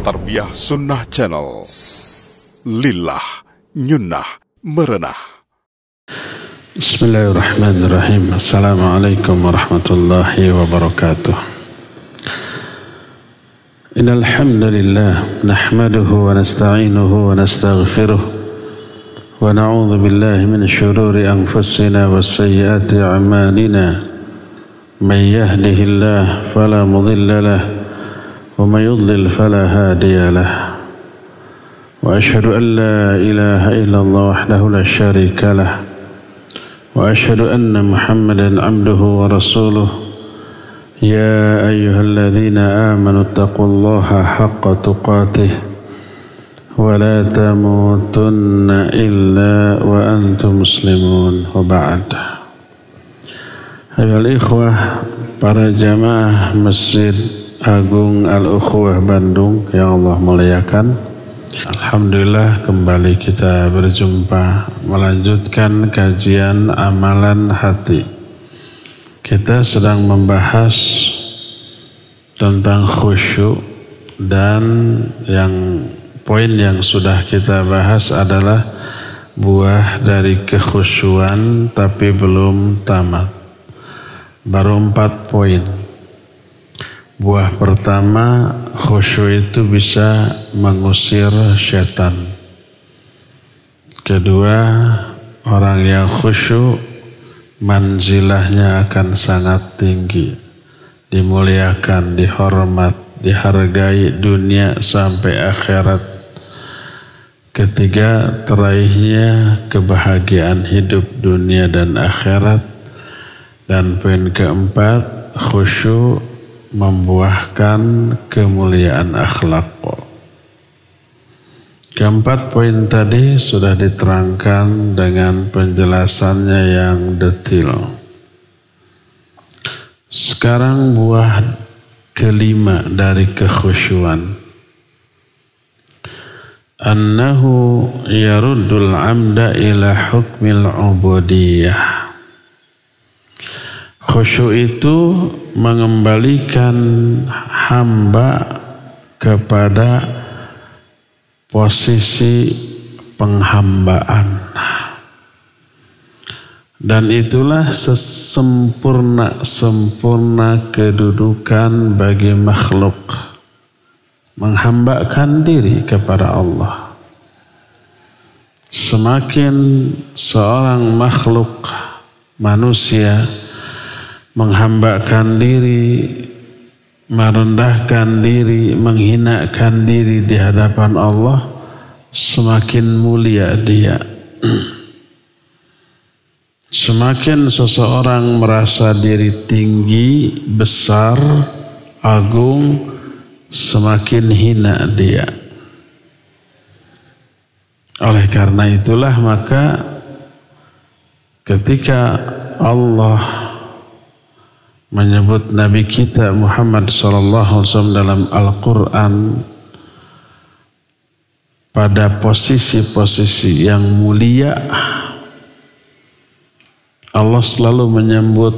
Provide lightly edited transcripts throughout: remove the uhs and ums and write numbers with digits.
Tarbiyah Sunnah Channel. Lillah Nyunnah Merenah. Bismillahirrahmanirrahim. Assalamualaikum warahmatullahi wabarakatuh. Innal hamdalillah nahmaduhu wa nasta'inuhu wa nastaghfiruh wa na'udzu billahi min shururi anfusina wa sayyiati a'malina. Man yahdihillahu fala mudilla lahu wa man yudlil fala hadiya lahu. Wa asyhadu an la ilaha illallah wahdahu la syarika lahu. Wa asyhadu anna Muhammadan abduhu wa rasuluh. Ya ayyuhalladzina amanu taqullaha haqqa tuqatih wa la tamutunna illa wa antum muslimun. Wa ba'd. Ayyuhal ikhwah, para jamaah Masjid Agung Al-Ukhuwah Bandung yang Allah muliakan, alhamdulillah kembali kita berjumpa melanjutkan kajian amalan hati. Kita sedang membahas tentang khusyuk, dan poin yang sudah kita bahas adalah buah dari kekhusyuan, tapi belum tamat. Baru 4 poin. Buah pertama, khusyuk itu bisa mengusir syaitan. Kedua, orang yang khusyuk manzilahnya akan sangat tinggi, dimuliakan, dihormat, dihargai dunia sampai akhirat. Ketiga, teraihnya kebahagiaan hidup dunia dan akhirat. Dan poin keempat, khusyuk membuahkan kemuliaan akhlak. Keempat poin tadi sudah diterangkan dengan penjelasannya yang detail. Sekarang buah kelima dari kekhusyuan. Annahu yaruddul amda ila hukmil ubudiyah. Khusyuk itu mengembalikan hamba kepada posisi penghambaan. Dan itulah sesempurna kedudukan bagi makhluk, menghambakan diri kepada Allah. Semakin seorang makhluk manusia menghambakan diri, merendahkan diri, menghinakan diri di hadapan Allah, semakin mulia dia. Semakin seseorang merasa diri tinggi, besar, agung, semakin hina dia. Oleh karena itulah maka ketika Allah menyebut Nabi kita Muhammad SAW dalam Al-Quran pada posisi-posisi yang mulia, Allah selalu menyebut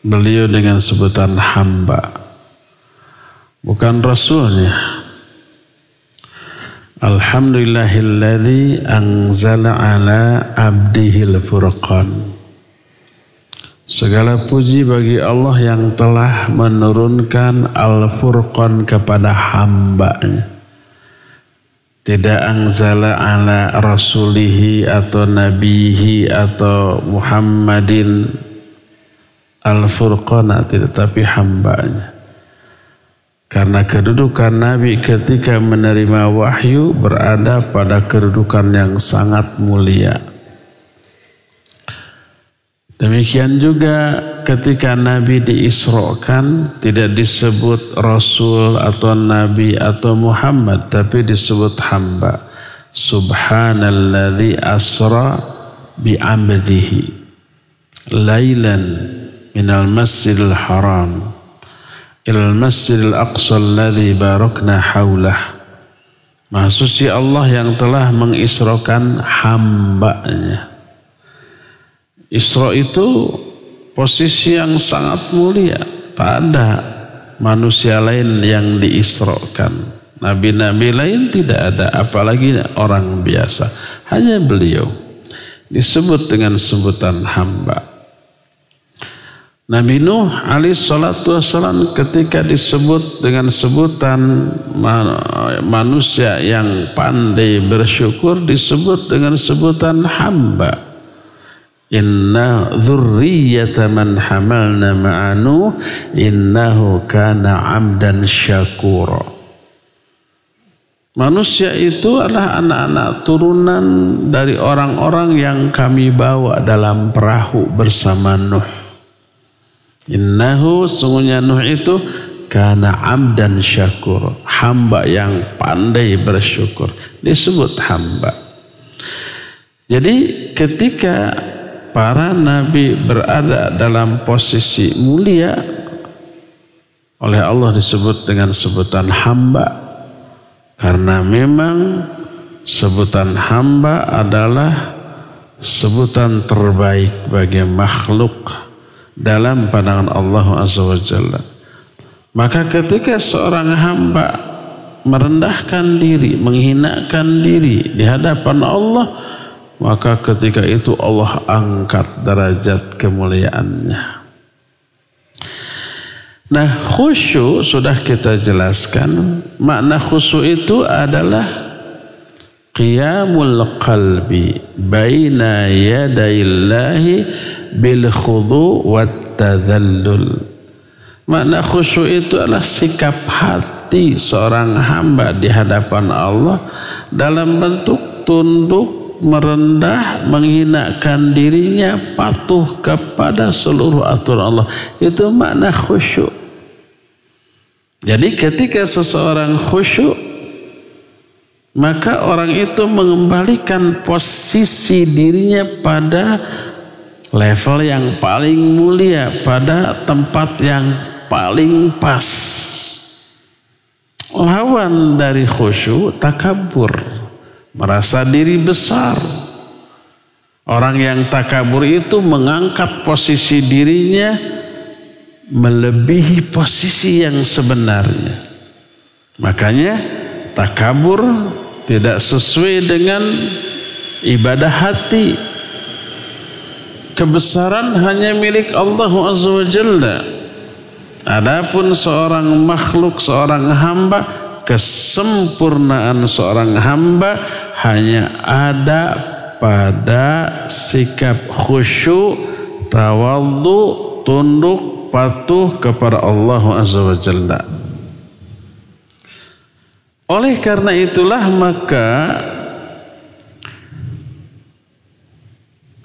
beliau dengan sebutan hamba, bukan rasulnya. Alhamdulillahilladzi anzala ala abdihil furqan. Segala puji bagi Allah yang telah menurunkan Al-Furqan kepada hambanya. Tidak anzala ala rasulihi atau nabihi atau Muhammadin Al-Furqana, tetapi hambanya. Karena kedudukan Nabi ketika menerima wahyu berada pada kedudukan yang sangat mulia. Demikian juga ketika Nabi diisrokan, tidak disebut Rasul atau Nabi atau Muhammad, tapi disebut hamba. Subhanalladzi asra bi'amdihi lailan minal masjidil haram ilal masjidil aqsa alladzi barakna haulah. Maha suci Allah yang telah mengisrokan hambanya. Isra itu posisi yang sangat mulia. Tak ada manusia lain yang diisrokan. Nabi-nabi lain tidak ada, apalagi orang biasa. Hanya beliau disebut dengan sebutan hamba. Nabi Nuh alaihissalatu wassalam ketika disebut dengan sebutan manusia yang pandai bersyukur disebut dengan sebutan hamba. Inna dzurriyyata man hamalna ma'anu innahu kana 'abdan syakura. Manusia itu adalah anak-anak turunan dari orang-orang yang kami bawa dalam perahu bersama Nuh. Innahu sungguhnya Nuh itu kana 'abdan syakur, hamba yang pandai bersyukur, disebut hamba. Jadi ketika para nabi berada dalam posisi mulia oleh Allah disebut dengan sebutan hamba, karena memang sebutan hamba adalah sebutan terbaik bagi makhluk dalam pandangan Allah Azza wa Jalla. Maka ketika seorang hamba merendahkan diri, menghinakan diri di hadapan Allah, maka ketika itu Allah angkat derajat kemuliaannya. Nah, khusyuk sudah kita jelaskan. Makna khusyuk itu adalah qiyamul qalbi baina yadayillahi bil khudu' wat tadhallul. Makna khusyuk itu adalah sikap hati seorang hamba di hadapan Allah dalam bentuk tunduk, merendah, menghinakan dirinya, patuh kepada seluruh aturan Allah. Itu makna khusyuk. Jadi ketika seseorang khusyuk, maka orang itu mengembalikan posisi dirinya pada level yang paling mulia, pada tempat yang paling pas. Lawan dari khusyuk takabur, merasa diri besar. Orang yang takabur itu mengangkat posisi dirinya melebihi posisi yang sebenarnya. Makanya takabur tidak sesuai dengan ibadah hati. Kebesaran hanya milik Allah Azza wa Jalla. Adapun seorang makhluk, seorang hamba, kesempurnaan seorang hamba hanya ada pada sikap khusyuk, tawadhu, tunduk, patuh kepada Allah Azza wa Jalla. Oleh karena itulah maka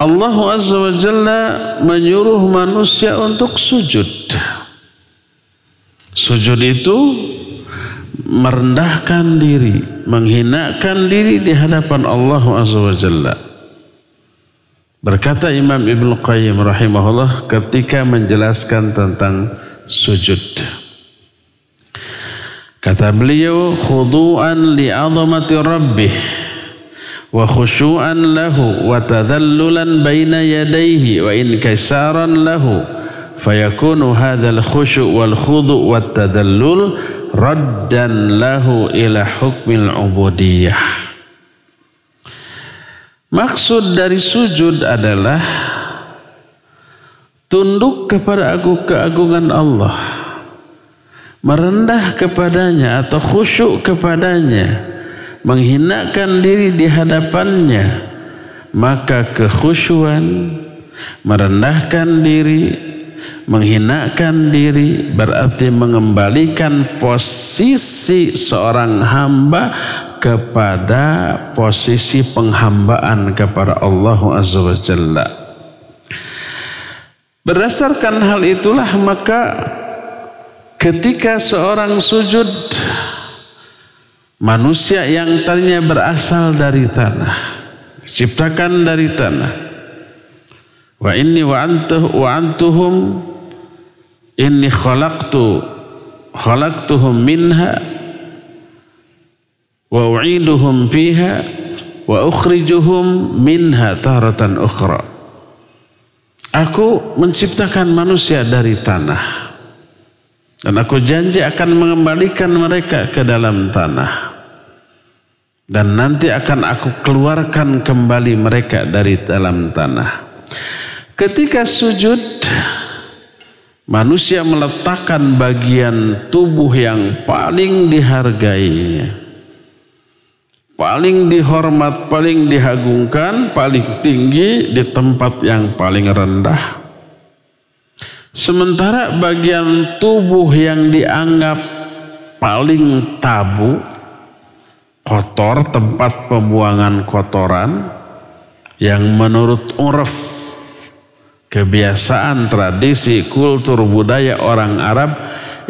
Allah Azza wa Jalla menyuruh manusia untuk sujud. Sujud itu merendahkan diri, menghinakan diri di hadapan Allah Azza wa Jalla. Berkata Imam Ibnu Qayyim rahimahullah ketika menjelaskan tentang sujud. Kata beliau, khudu'an li'azamati rabbih wa khusyu'an lahu wa tadhallulan baina yadayhi wa inkisaran lahu fayakunu hadzal khusyu' wal khudu' wat tadallul raddan lahu ila hukmil ubudiyah. Maksud dari sujud adalah tunduk kepada keagungan Allah, merendah kepadanya atau khusyuk kepadanya, menghinakan diri di hadapannya. Maka kekhusyuan, merendahkan diri, menghinakan diri berarti mengembalikan posisi seorang hamba kepada posisi penghambaan kepada Allah Azza wa Jalla. Berdasarkan hal itulah maka ketika seorang sujud, manusia yang tadinya berasal dari tanah, ciptakan dari tanah, wa inni wa antuhum inni khalaqtuhum minha wa u'iduhum fiha wa ukhrijuhum minha taratan ukhra. Aku menciptakan manusia dari tanah. Dan aku janji akan mengembalikan mereka ke dalam tanah. Dan nanti akan aku keluarkan kembali mereka dari dalam tanah. Ketika sujud, manusia meletakkan bagian tubuh yang paling dihargai, paling dihormat, paling diagungkan, paling tinggi di tempat yang paling rendah. Sementara bagian tubuh yang dianggap paling tabu, kotor, tempat pembuangan kotoran, yang menurut urf, kebiasaan, tradisi, kultur, budaya orang Arab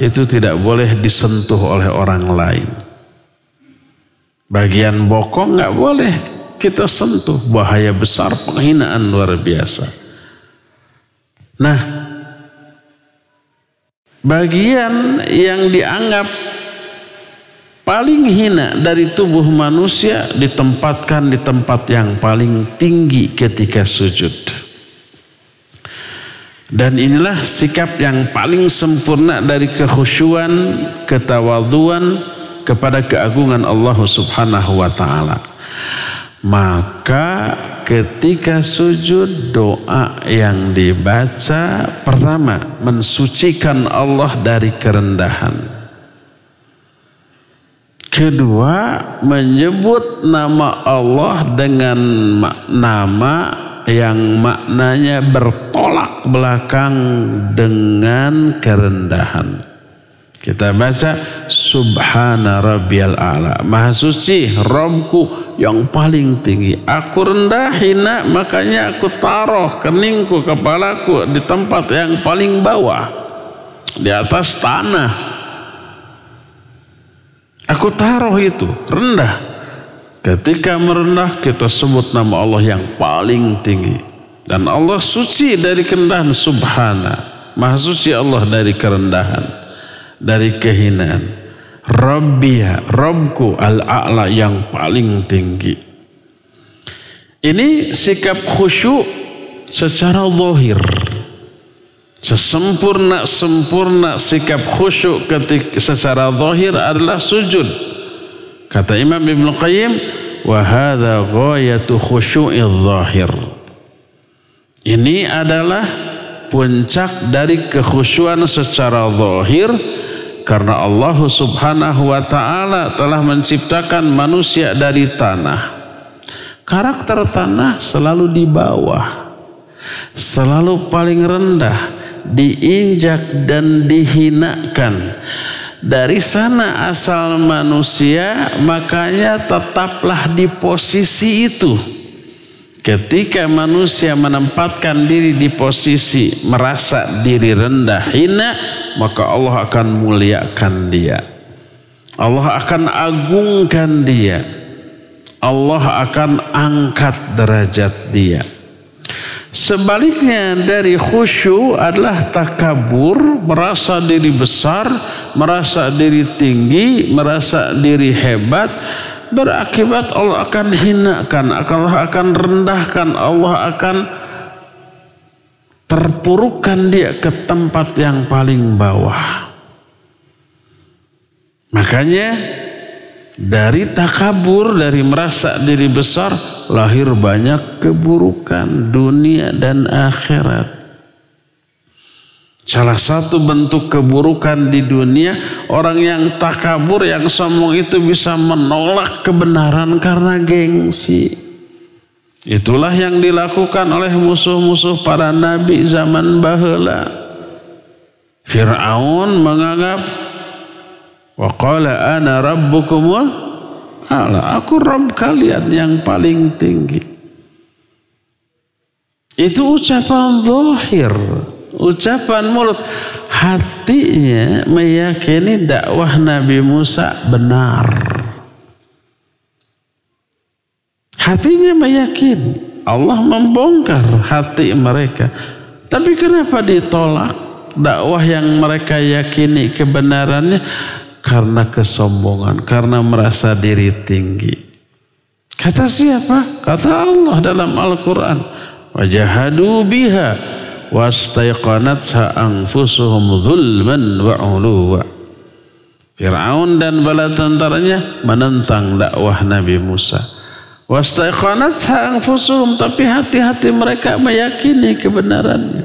itu tidak boleh disentuh oleh orang lain. Bagian bokong nggak boleh kita sentuh, bahaya besar, penghinaan luar biasa. Nah, bagian yang dianggap paling hina dari tubuh manusia ditempatkan di tempat yang paling tinggi ketika sujud. Dan inilah sikap yang paling sempurna dari kekhusyuan, ketawadhuan kepada keagungan Allah Subhanahu wa ta'ala. Maka ketika sujud, doa yang dibaca pertama mensucikan Allah dari kerendahan. Kedua, menyebut nama Allah dengan nama yang maknanya bertolak belakang dengan kerendahan. Kita baca Subhana Rabbiyal A'la, Maha suci Rabbku yang paling tinggi. Aku rendah, hina, makanya aku taruh keningku, kepalaku di tempat yang paling bawah, di atas tanah. Aku taruh itu rendah. Ketika merendah, kita sebut nama Allah yang paling tinggi. Dan Allah suci dari kerendahan. Subhana, Maha suci Allah dari kerendahan, dari kehinaan. Rabbiya, Rabbku al-a'la yang paling tinggi. Ini sikap khusyuk secara zahir. Sesempurna-sempurna sikap khusyuk ketika secara zahir adalah sujud. Kata Imam Ibnu Qayyim, wa hadza ghayatu khusyu'il zahir. Ini adalah puncak dari kekhusyuan secara zahir, karena Allah Subhanahu wa ta'ala telah menciptakan manusia dari tanah. Karakter tanah selalu di bawah, selalu paling rendah, diinjak dan dihinakan. Dari sana asal manusia, makanya tetaplah di posisi itu. Ketika manusia menempatkan diri di posisi merasa diri rendah, hina, maka Allah akan muliakan dia. Allah akan agungkan dia. Allah akan angkat derajat dia. Sebaliknya dari khusyuk adalah takabur, merasa diri besar, merasa diri tinggi, merasa diri hebat. Berakibat Allah akan hinakan, Allah akan rendahkan, Allah akan terpurukkan dia ke tempat yang paling bawah. Makanya dari takabur, dari merasa diri besar, lahir banyak keburukan dunia dan akhirat. Salah satu bentuk keburukan di dunia, orang yang takabur, yang sombong itu bisa menolak kebenaran karena gengsi. Itulah yang dilakukan oleh musuh-musuh para nabi zaman baheula. Fir'aun menganggap, wa qala ana rabbukumul a'la, aku Rabb kalian yang paling tinggi. Itu ucapan zahir, ucapan mulut. Hatinya meyakini dakwah Nabi Musa benar. Hatinya meyakini, Allah membongkar hati mereka. Tapi kenapa ditolak dakwah yang mereka yakini kebenarannya? Karena kesombongan, karena merasa diri tinggi. Kata siapa? Kata Allah dalam Al-Quran. Wajahadu biha wastaiqanatha anfusuhum zulman wa 'uluwa. Fir'aun dan bala tentaranya menentang dakwah Nabi Musa. Wastaiqanatha anfusuhum, tapi hati-hati mereka meyakini kebenarannya.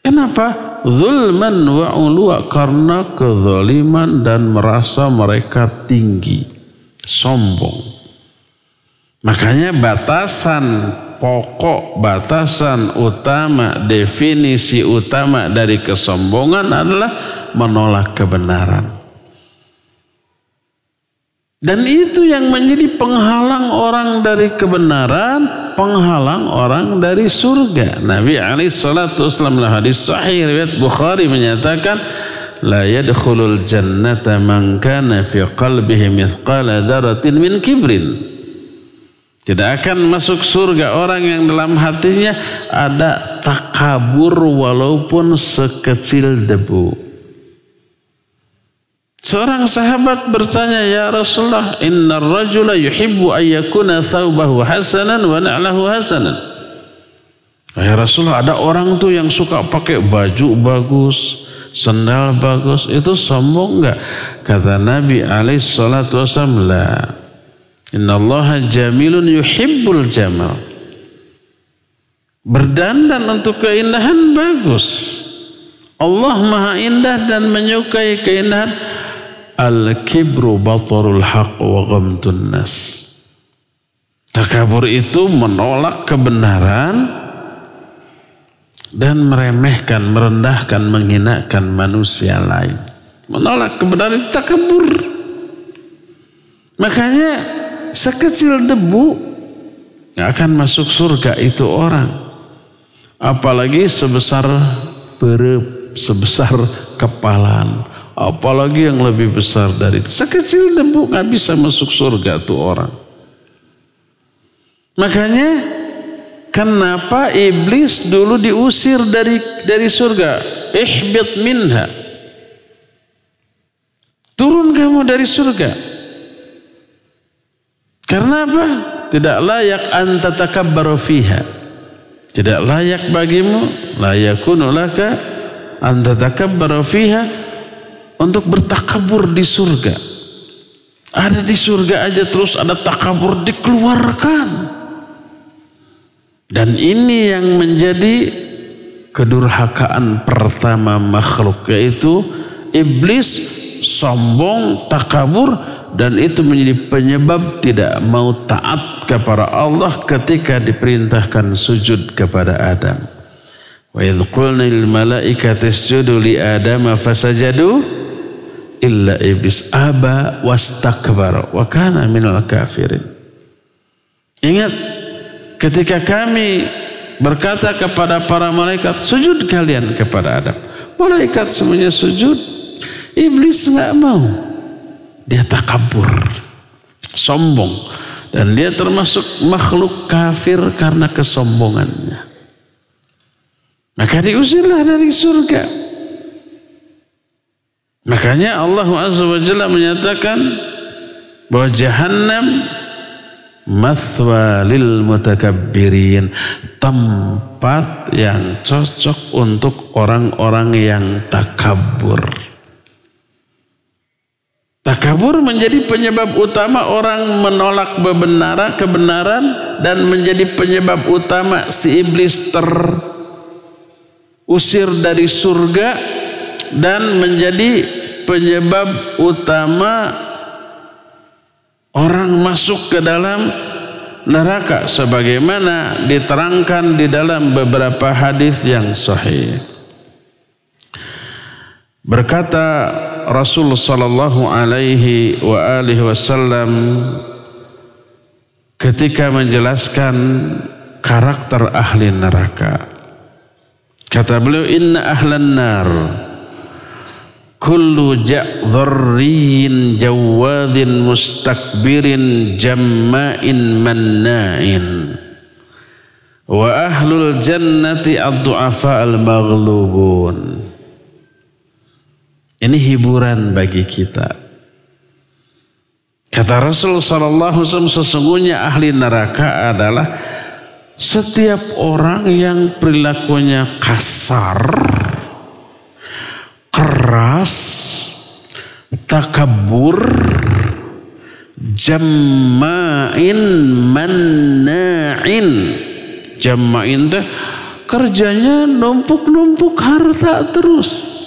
Kenapa? Zulman wa 'uluwa, karena kezaliman dan merasa mereka tinggi, sombong. Makanya batasan pokok, batasan utama, definisi utama dari kesombongan adalah menolak kebenaran. Dan itu yang menjadi penghalang orang dari kebenaran, penghalang orang dari surga. Nabi alaihissalatu wassalam dalam hadis sahih riwayat Bukhari menyatakan, la yadkhulul jannata man kana fi qalbihi mithqala dzarratin min kibrin. Tidak akan masuk surga orang yang dalam hatinya ada takabur walaupun sekecil debu. Seorang sahabat bertanya, ya Rasulullah, innar rajula yuhibbu ayyakuna thawbahu hasanan wa na'lahu hasanan. Ya Rasulullah, ada orang tuh yang suka pakai baju bagus, sandal bagus, itu sombong enggak? Kata Nabi alaihi salatu wasallam, la. Innallaha jamilun yuhibbul jamal. Berdandan untuk keindahan bagus. Allah maha indah dan menyukai keindahan. Al-kibru batarul haq wa ghamtun nas. Takabur itu menolak kebenaran dan meremehkan, merendahkan, menghinakan manusia lain. Menolak kebenaran itu takabur. Makanya sekecil debu nggak akan masuk surga itu orang. Apalagi sebesar perut, sebesar kepalan. Apalagi yang lebih besar dari itu. Sekecil debu nggak bisa masuk surga tuh orang. Makanya kenapa iblis dulu diusir dari surga? Ihbit minha. Turun kamu dari surga. Karena apa? Tidak layak anta takabbaru fiha. Tidak layak bagimu, la yakunu laka anta takabbaru fiha, untuk bertakabur di surga. Ada di surga aja terus ada takabur dikeluarkan. Dan ini yang menjadi kedurhakaan pertama makhluk, yaitu iblis sombong, takabur, dan itu menjadi penyebab tidak mau taat kepada Allah ketika diperintahkan sujud kepada Adam. Wa idh qulna lil malaikati isjudu li Adama fasajadu illa iblis aba wastakbara wa kana minal kafirin. Ingat ketika kami berkata kepada para malaikat, sujud kalian kepada Adam. Malaikat semuanya sujud. Iblis nggak mau. Dia takabur, sombong, dan dia termasuk makhluk kafir karena kesombongannya. Maka diusirlah dari surga. Makanya Allah Azza wa Jalla menyatakan bahwa Jahannam mathwa lil mutakabbirin, tempat yang cocok untuk orang-orang yang takabur. Takabur menjadi penyebab utama orang menolak kebenaran dan menjadi penyebab utama si iblis terusir dari surga dan menjadi penyebab utama orang masuk ke dalam neraka sebagaimana diterangkan di dalam beberapa hadis yang sahih. Berkata Rasul sallallahu alaihi wa alihi wasallam ketika menjelaskan karakter ahli neraka, kata beliau, inna ahlan nar kullu ja'dharrin jawadhin mustakbirin jamma'in manna'in wa ahlul jannati ad-du'afa al-maghlubun. Ini hiburan bagi kita. Kata Rasul sallallahu alaihi wasallam, sesungguhnya ahli neraka adalah Setiap orang yang perilakunya kasar, keras, takabur, jamma'in manna'in. Jamma'in teh kerjanya numpuk-numpuk harta terus.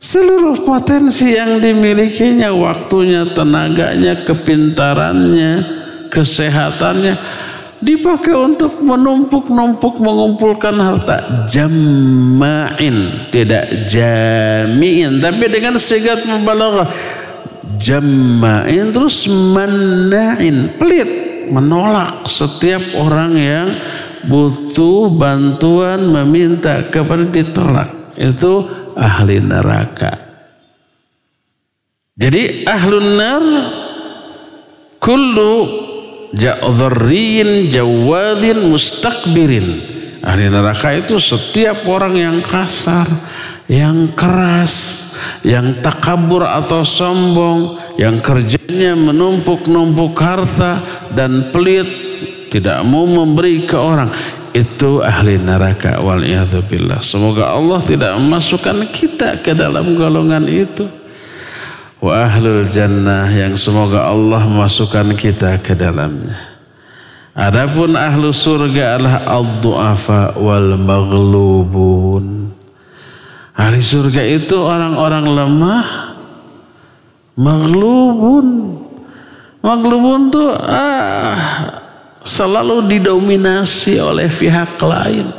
Seluruh potensi yang dimilikinya, waktunya, tenaganya, kepintarannya, kesehatannya dipakai untuk menumpuk-numpuk mengumpulkan harta. Jamma'in, tidak jami'in, tapi dengan sigat mubalaghah. Jamma'in, terus manna'in, pelit, menolak setiap orang yang butuh bantuan, meminta kepada ditolak. Itu ahli neraka. Jadi ahlun nar kullu ja'dharriyin jawadin mustakbirin. Ahli neraka itu setiap orang yang kasar, yang keras, yang takabur atau sombong, yang kerjanya menumpuk-numpuk harta dan pelit, tidak mau memberi ke orang. Itu ahli neraka, wal'iyadzubillah. Semoga Allah tidak memasukkan kita ke dalam golongan itu. Wa ahlul jannah, yang semoga Allah memasukkan kita ke dalamnya. Adapun ahlu surga adalah ad-du'afa wal maghlubun. Ahli surga itu orang-orang lemah, maghlubun. Maghlubun tuh selalu didominasi oleh pihak lain.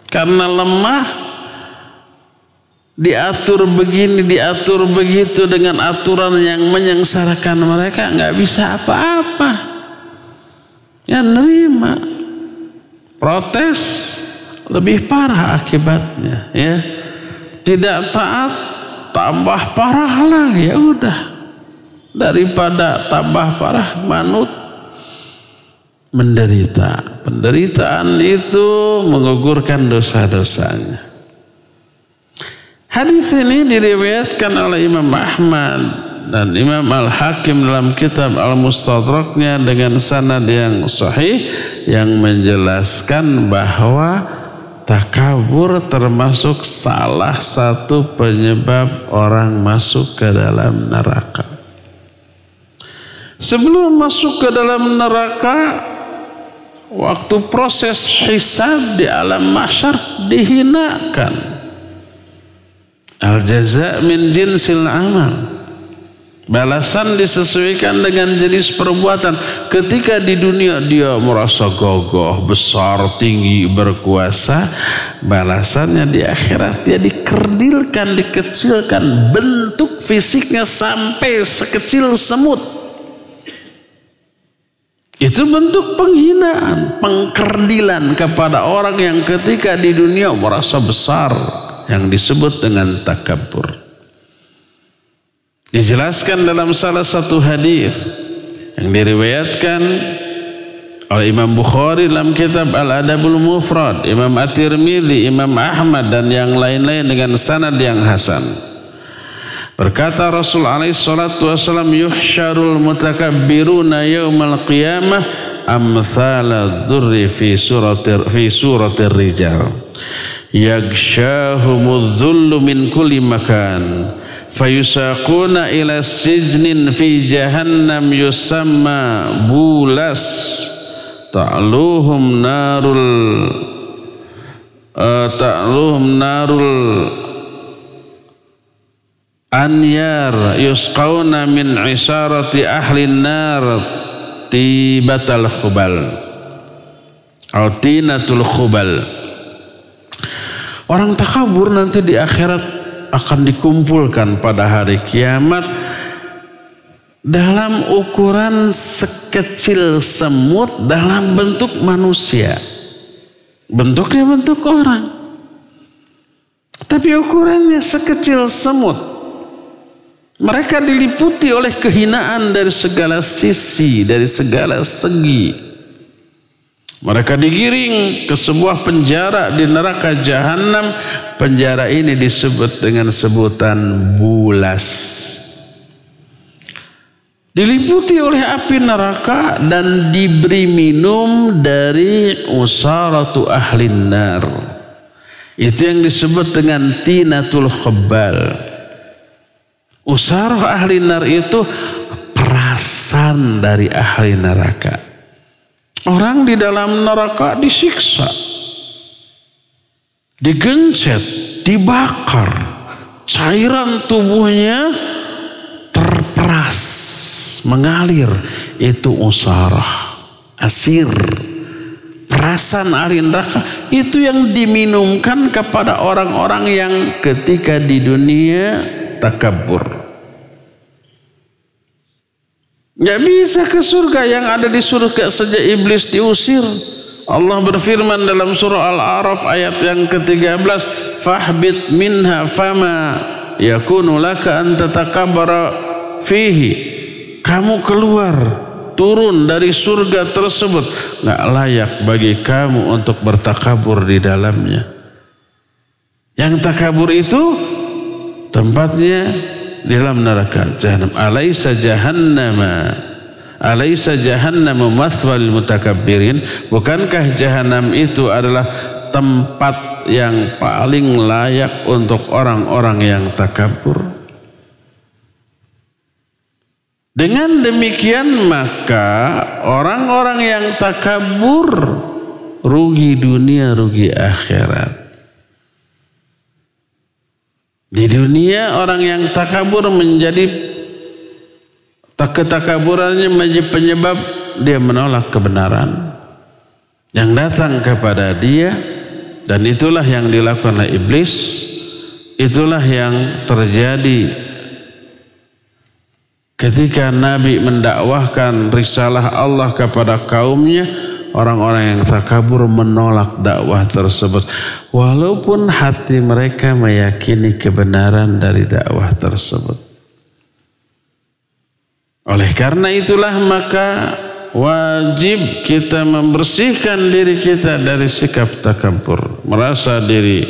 Karena lemah, diatur begini, diatur begitu dengan aturan yang menyengsarakan mereka, nggak bisa apa-apa. Ya nerima, protes lebih parah akibatnya. Ya, tidak taat tambah parah lah. Ya udah, daripada tambah parah manut menderita. Penderitaan itu menggugurkan dosa-dosanya. Hadis ini diriwayatkan oleh Imam Ahmad dan Imam Al-Hakim dalam kitab Al-Mustadraknya dengan sanad yang sahih, yang menjelaskan bahwa takabur termasuk salah satu penyebab orang masuk ke dalam neraka. Sebelum masuk ke dalam neraka, waktu proses hisab di alam mahsyar, dihinakan. Al-jaza' min jinsil amal. Balasan disesuaikan dengan jenis perbuatan. Ketika di dunia dia merasa gagah, besar, tinggi, berkuasa, balasannya di akhirat dia dikerdilkan, dikecilkan, bentuk fisiknya sampai sekecil semut. Itu bentuk penghinaan, pengkerdilan kepada orang yang ketika di dunia merasa besar, yang disebut dengan takabur. Dijelaskan dalam salah satu hadis yang diriwayatkan oleh Imam Bukhari dalam kitab Al-Adabul Mufrad, Imam At-Tirmidzi, Imam Ahmad dan yang lain-lain dengan sanad yang hasan. Berkata Rasul alaihi salatu wasallam, yuhsyarul mutakabbiruna yaumal qiyamah amthala dzurri fi suratir rijal. Yaghshahumudz dhullu min kulli makan fayusaquna ila sijnin fi jahannam yusamma bulas ta'luhum narul anyar yusqauna min isarati ahli nar tibatal khubal atau tinatul khubal. Orang takabur nanti di akhirat akan dikumpulkan pada hari kiamat dalam ukuran sekecil semut dalam bentuk manusia. Bentuknya bentuk orang, tapi ukurannya sekecil semut. Mereka diliputi oleh kehinaan dari segala sisi, dari segala segi. Mereka digiring ke sebuah penjara di neraka jahanam. Penjara ini disebut dengan sebutan bulas. diliputi oleh api neraka dan diberi minum dari usaratu ahlin nar. Itu yang disebut dengan tinatul khabbal. Usarah ahli nar itu perasan dari ahli neraka. Orang di dalam neraka disiksa, digencet, dibakar, cairan tubuhnya terperas, mengalir. Itu usarah, asir, perasan ahli neraka. Itu yang diminumkan kepada orang-orang yang ketika di dunia takabur. Gak bisa ke surga, yang ada di surga sejak iblis diusir. Allah berfirman dalam surah Al-A'raf ayat yang ke-13, fahbit minha fama yakunu laka an tatakabbara fihi. Kamu keluar, turun dari surga tersebut, gak layak bagi kamu untuk bertakabur di dalamnya. Yang takabur itu tempatnya di dalam neraka jahannam. Alaysa jahannamu mathwal mutakabbirin. Bukankah jahanam itu adalah tempat yang paling layak untuk orang-orang yang takabur? Dengan demikian maka orang-orang yang takabur rugi dunia, rugi akhirat. Di dunia orang yang takabur menjadi ketakaburannya menjadi penyebab dia menolak kebenaran yang datang kepada dia, dan itulah yang dilakukan oleh iblis. Itulah yang terjadi ketika Nabi mendakwahkan risalah Allah kepada kaumnya. Orang-orang yang takabur menolak dakwah tersebut, walaupun hati mereka meyakini kebenaran dari dakwah tersebut. Oleh karena itulah maka wajib kita membersihkan diri kita dari sikap takabur, merasa diri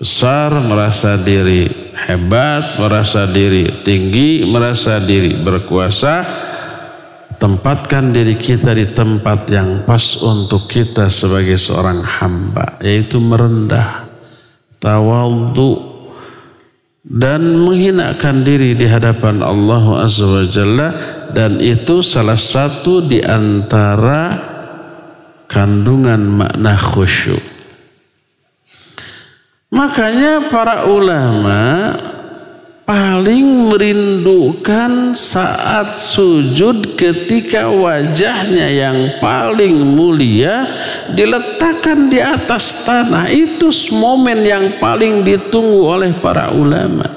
besar, merasa diri hebat, merasa diri tinggi, merasa diri berkuasa. Tempatkan diri kita di tempat yang pas untuk kita sebagai seorang hamba, yaitu merendah, tawadhu, dan menghinakan diri di hadapan Allah Azza wa Jalla. Dan itu salah satu di antara kandungan makna khusyuk. Makanya para ulama paling merindukan saat sujud ketika wajahnya yang paling mulia diletakkan di atas tanah. Itu momen yang paling ditunggu oleh para ulama.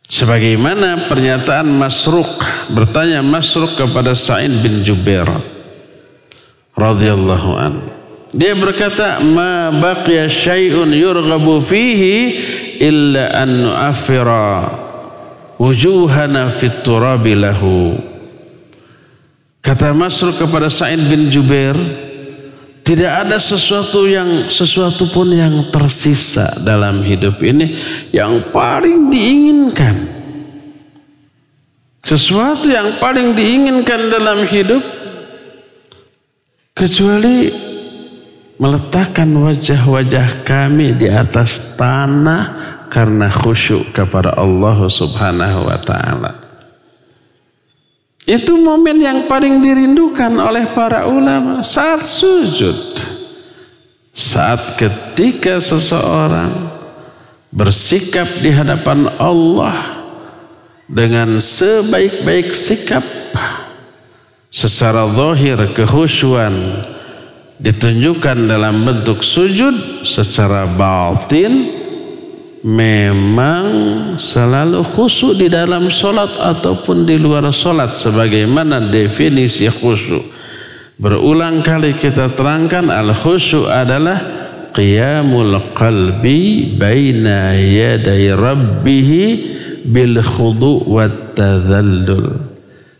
Sebagaimana pernyataan Masruq, bertanya Masruq kepada Sa'id bin Jubair radhiyallahu anhu. Dia berkata, ma baqiya syai'un yurghabu fihi illa an nu'affira wujuhana fit turabi lahu. Kata Masruq kepada Sa'id bin Jubair, tidak ada sesuatu pun yang tersisa dalam hidup ini yang paling diinginkan. Sesuatu yang paling diinginkan dalam hidup kecuali meletakkan wajah-wajah kami di atas tanah karena khusyuk kepada Allah Subhanahu wa ta'ala. Itu momen yang paling dirindukan oleh para ulama saat sujud. Saat ketika seseorang bersikap di hadapan Allah dengan sebaik-baik sikap, secara zahir kekhusyuan ditunjukkan dalam bentuk sujud, secara batin memang selalu khusyuk di dalam sholat ataupun di luar sholat. Sebagaimana definisi khusyuk berulang kali kita terangkan, al-khusyuk adalah qiyamul qalbi baina yaday rabbih bil khudu' wat tadhallul.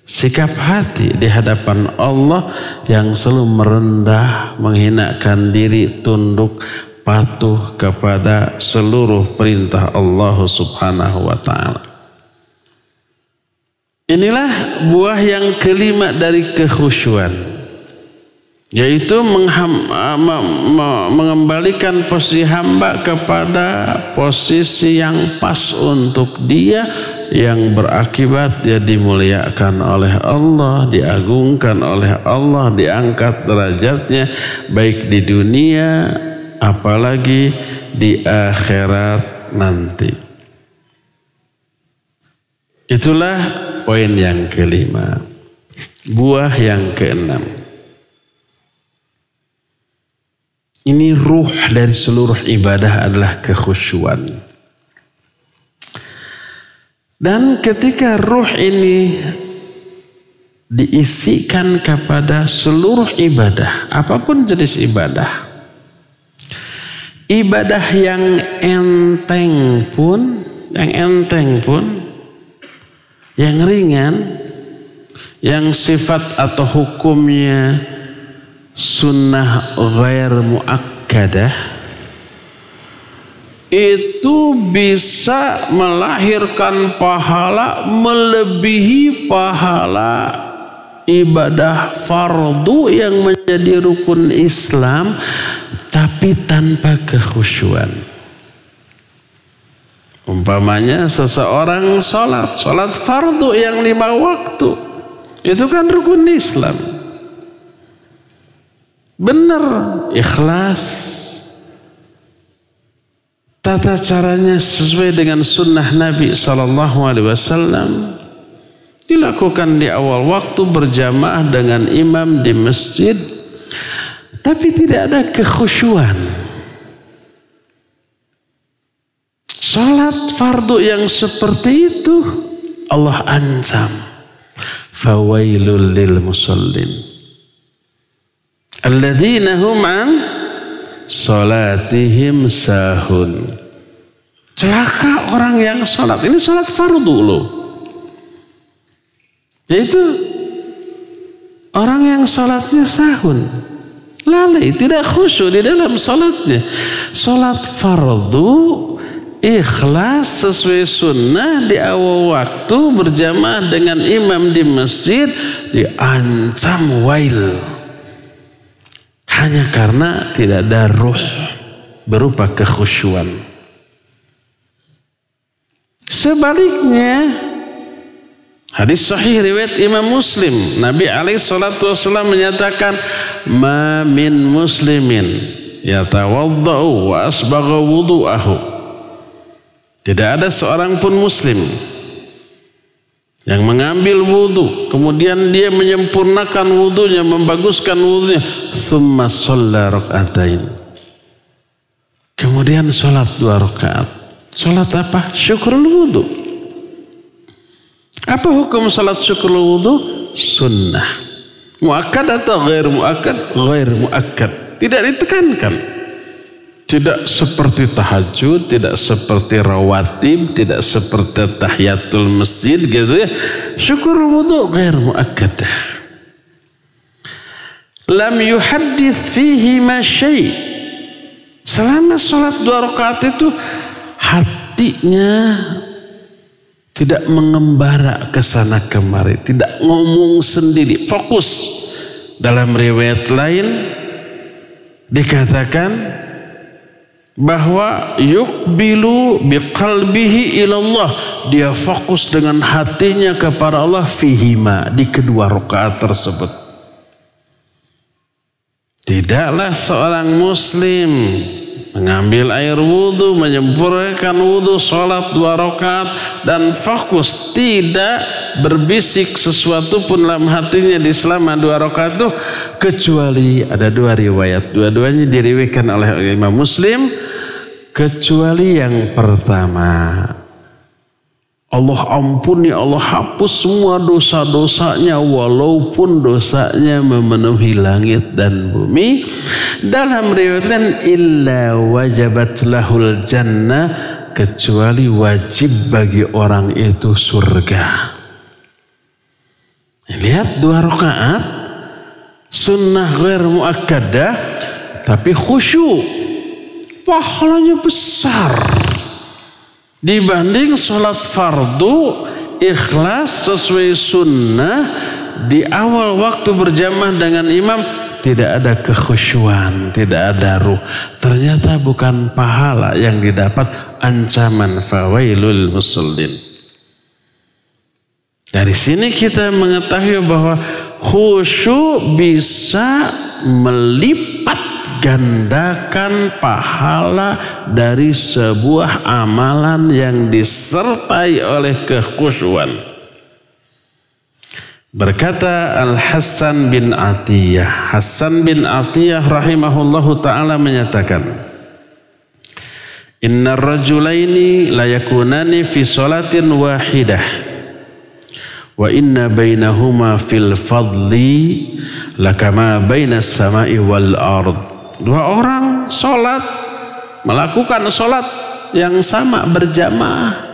Sikap hati di hadapan Allah yang selalu merendah, menghinakan diri, tunduk, patuh kepada seluruh perintah Allah Subhanahu wa ta'ala. Inilah buah yang kelima dari kekhusyuan, yaitu mengembalikan posisi hamba kepada posisi yang pas untuk dia, yang berakibat dia dimuliakan oleh Allah, diagungkan oleh Allah, diangkat derajatnya baik di dunia apalagi di akhirat nanti. Itulah poin yang kelima. Buah yang keenam. Ini ruh dari seluruh ibadah adalah kekhusyuan. Dan ketika ruh ini diisikan kepada seluruh ibadah, apapun jenis ibadah, ibadah yang enteng pun, yang ringan, yang sifat atau hukumnya sunnah ghair muakkadah, itu bisa melahirkan pahala melebihi pahala ibadah fardu yang menjadi rukun Islam tapi tanpa kekhusyuan. Umpamanya seseorang sholat fardu yang 5 waktu, itu kan rukun Islam. Benar, ikhlas, tata caranya sesuai dengan sunnah Nabi SAW, dilakukan di awal waktu berjamaah dengan imam di masjid, tapi tidak ada kekhusyuan. Salat fardu yang seperti itu Allah ancam, fawailul lil musallin alladzina hum an salatihim sahun. Celaka orang yang salat. Ini salat fardu loh. Yaitu orang yang salatnya sahun, lalai, tidak khusyuk di dalam salatnya. Salat fardu ikhlas sesuai sunnah di awal waktu berjamaah dengan imam di masjid, diancam wail hanya karena tidak ada ruh berupa kekhusyuan. Sebaliknya, hadis sahih riwayat Imam Muslim, Nabi SAW menyatakan, ma min muslimin yatawaddau wa asbagha wudu'ahu. Tidak ada seorang pun muslim yang mengambil wudu, kemudian dia menyempurnakan wudunya, membaguskan wudunya, thumma shalla rak'atain, kemudian sholat 2 rakaat. Sholat apa? Syukrul wudu. Apa hukum sholat syukrul wudu? Sunnah. Muakkad atau ghair muakkad? Ghair muakkad. Tidak ditekankan. Tidak seperti tahajud, tidak seperti rawatib, tidak seperti tahiyatul masjid gitu ya. Syukur wudu ghair muakkadah. Lam yuhaddits fihi ma syai'. Selama sholat 2 rakaat itu hatinya tidak mengembara ke sana kemari, tidak ngomong sendiri, fokus. Dalam riwayat lain dikatakan bahwa yuqbilu biqalbihi ilallah, dia fokus dengan hatinya kepada Allah fihima, di kedua rakaat tersebut. Tidaklah seorang muslim mengambil air wudhu, menyempurnakan wudhu, sholat 2 rakaat dan fokus, tidak berbisik sesuatu pun dalam hatinya di selama 2 rakaat itu, kecuali ada 2 riwayat, dua-duanya diriwayatkan oleh Imam Muslim, kecuali yang pertama, Allah ampuni, Allah hapus semua dosa-dosanya walaupun dosanya memenuhi langit dan bumi. Dalam riwayat lain, illa wajabat lahul jannah, kecuali wajib bagi orang itu surga. Lihat 2 rakaat sunnah ghair muakkadah tapi khusyuk, pahalanya besar dibanding sholat fardu ikhlas sesuai sunnah di awal waktu berjamaah dengan imam, tidak ada kekhusyuan, tidak ada ruh. Ternyata bukan pahala yang didapat, ancaman fawailul musallin. Dari sini kita mengetahui bahwa khusyuk bisa melipat gandakan pahala dari sebuah amalan yang disertai oleh kekhusyuan. Berkata Al-Hasan bin Atiyah, Hasan bin Atiyah rahimahullahu ta'ala menyatakan, inna rajulaini layakunani fi salatin wahidah wa inna bainahuma fil fadli lakama bainas samai wal ard. Dua orang sholat, melakukan sholat yang sama berjamaah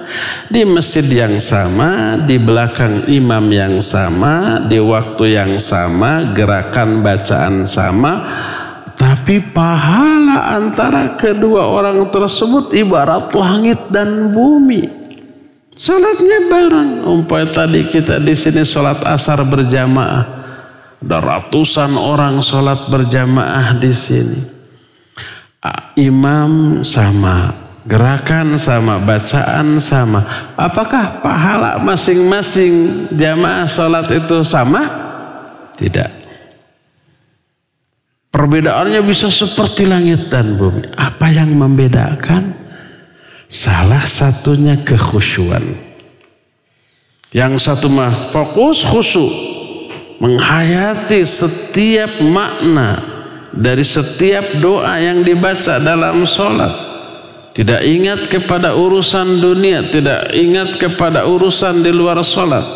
di masjid yang sama, di belakang imam yang sama, di waktu yang sama, gerakan bacaan sama, tapi pahala antara kedua orang tersebut ibarat langit dan bumi. Salatnya bareng. Umpamanya tadi kita di sini salat asar berjamaah, ada ratusan orang salat berjamaah di sini. Imam sama, gerakan sama, bacaan sama. Apakah pahala masing-masing jamaah salat itu sama? Tidak. Perbedaannya bisa seperti langit dan bumi. Apa yang membedakan? Salah satunya kekhusyuan. Yang satu mah fokus khusyuk, menghayati setiap makna dari setiap doa yang dibaca dalam sholat. Tidak ingat kepada urusan dunia, tidak ingat kepada urusan di luar sholat.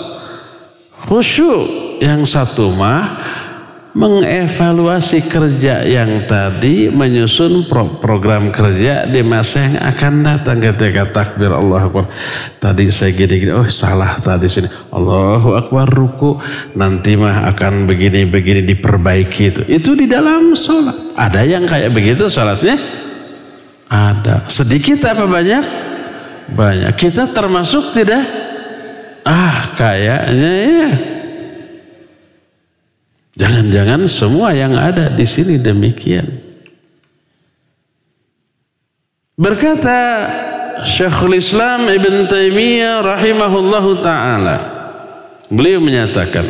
Khusyuk. Yang satu mah mengevaluasi kerja yang tadi, menyusun program kerja di masa yang akan datang. Ketika takbir Allahu Akbar, tadi saya gini-gini, oh salah tadi sini, Allahu Akbar ruku, nanti mah akan begini-begini, diperbaiki. Itu di dalam sholat. Ada yang kayak begitu sholatnya? Ada. Sedikit apa banyak? Banyak. Kita termasuk tidak? Kayaknya ya. Jangan-jangan semua yang ada di sini demikian. Berkata Syekhul Islam Ibn Taimiyah rahimahullahu ta'ala, beliau menyatakan,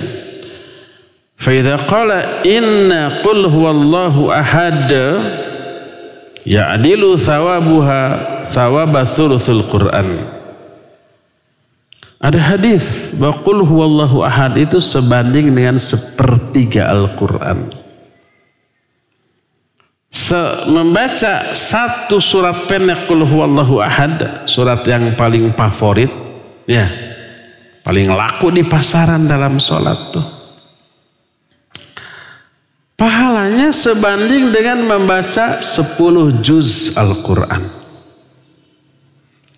فَإِذَا قَالَ إِنَّا قُلْ هُوَ اللَّهُ أَحَدَ يَعْدِلُ ثَوَابُهَا ثَوَابَ ثُلُثُ الْقُرْآنِ. Ada hadis bahwa qul huwallahu ahad itu sebanding dengan sepertiga Al-Quran. Membaca satu surat pendek qul huwallahu ahad, surat yang paling favorit, ya, paling laku di pasaran dalam sholat tuh. Pahalanya sebanding dengan membaca 10 juz Al-Quran.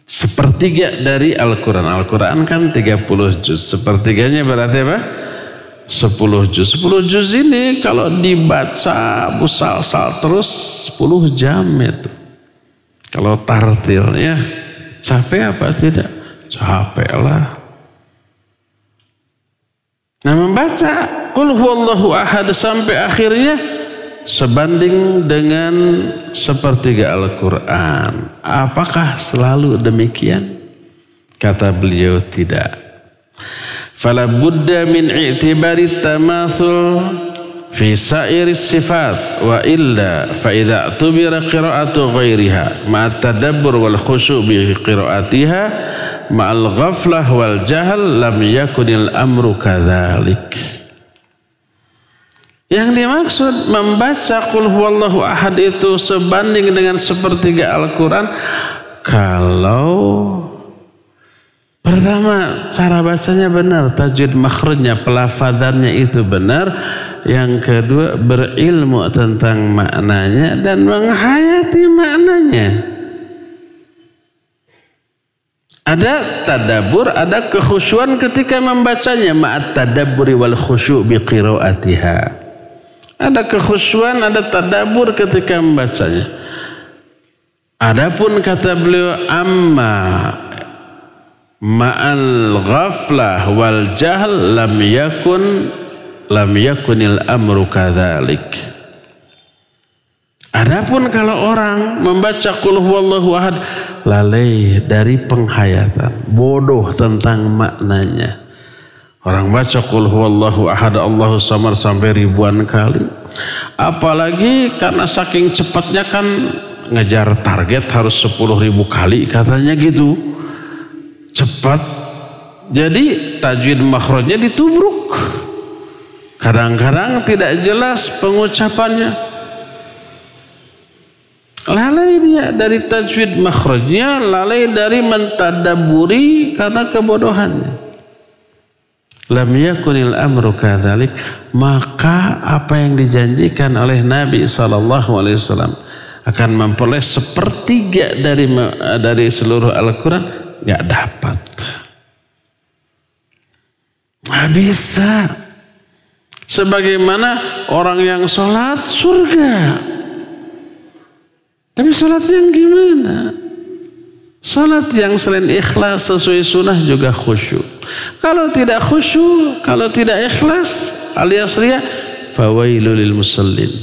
Sepertiga dari Al-Quran. Al-Quran kan 30 juz. Sepertiganya berarti apa? 10 juz. 10 juz ini kalau dibaca musal-sal terus 10 jam itu. Kalau tartilnya capek apa tidak? Capek lah. Nah, membaca qul huwallahu ahad sampai akhirnya sebanding dengan sepertiga Al-Quran. Apakah selalu demikian? Kata beliau, tidak. Fala budda min i'tibari tamathul fi sa'iris sifat wa illa fa idza tubira qira'atu ghairiha ma'a tadabbur wal khusyu' bi qira'atiha ma'al ghaflah wal jahl lam yakunil amru kadzalik. Yang dimaksud membaca qul huwallahu ahad itu sebanding dengan sepertiga Al-Quran kalau pertama cara bacanya benar, tajwid makhrajnya, pelafadzannya itu benar. Yang kedua berilmu tentang maknanya dan menghayati maknanya. Ada tadabbur, ada kekhusyuan ketika membacanya, ma'at tadabburi wal khusyu' bi qiraatiha. Ada kekhusyuan, ada tadabbur ketika membacanya. Adapun kata beliau, amma ma'al ghaflah wal jahl lam yakunil amru kadzalik. Adapun kalau orang membaca qul huwallahu ahad lalai dari penghayatan, bodoh tentang maknanya. Orang baca qul huwallahu ahad Allahu samad sampai ribuan kali. Apalagi karena saking cepatnya kan ngejar target harus 10.000 kali katanya gitu. Cepat. Jadi tajwid makhrajnya ditubruk. Kadang-kadang tidak jelas pengucapannya. Lalai dia dari tajwid makhrajnya, lalai dari mentadaburi karena kebodohannya. Lam yakunil amru kadzalik, maka apa yang dijanjikan oleh Nabi SAW akan memperoleh 1/3 dari seluruh Al-Quran nggak dapat. Nggak bisa. Sebagaimana orang yang sholat surga. Tapi salat yang gimana? Salat yang selain ikhlas sesuai sunnah juga khusyuk. Kalau tidak khusyuk, kalau tidak ikhlas alias riya, fawailul lil musallin.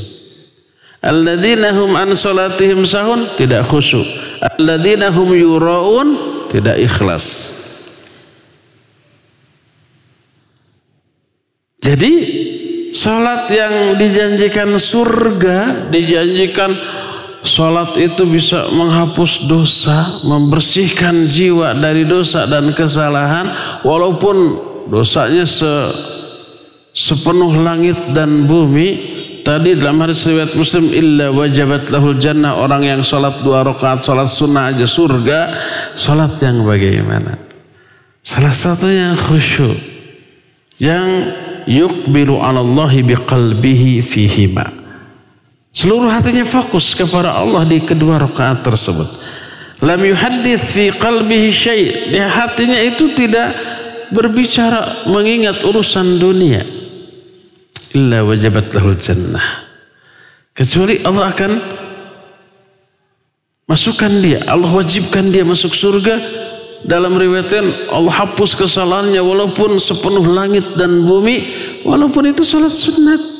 Alladzina hum an salatihim sahun, tidak khusyuk. Alladzina hum yuraun, tidak ikhlas. Jadi salat yang dijanjikan surga, dijanjikan salat itu bisa menghapus dosa, membersihkan jiwa dari dosa dan kesalahan, walaupun dosanya sepenuh langit dan bumi. Tadi dalam hadis riwayat Muslim, illa wajabat lahul jannah, orang yang salat 2 rakaat salat sunnah aja surga. Salat yang bagaimana? Salah satunya khusyuk, yang yuqbilu 'ala Allahi biqalbihi fihima. Seluruh hatinya fokus kepada Allah di kedua rakaat tersebut. Lam yuhaddits fi qalbihi syai'. Di hatinya itu tidak berbicara mengingat urusan dunia. Illa wajabat lahul jannah. Kecuali Allah akan masukkan dia, Allah wajibkan dia masuk surga. Dalam riwayatnya Allah hapus kesalahannya walaupun sepenuh langit dan bumi, walaupun itu salat sunat.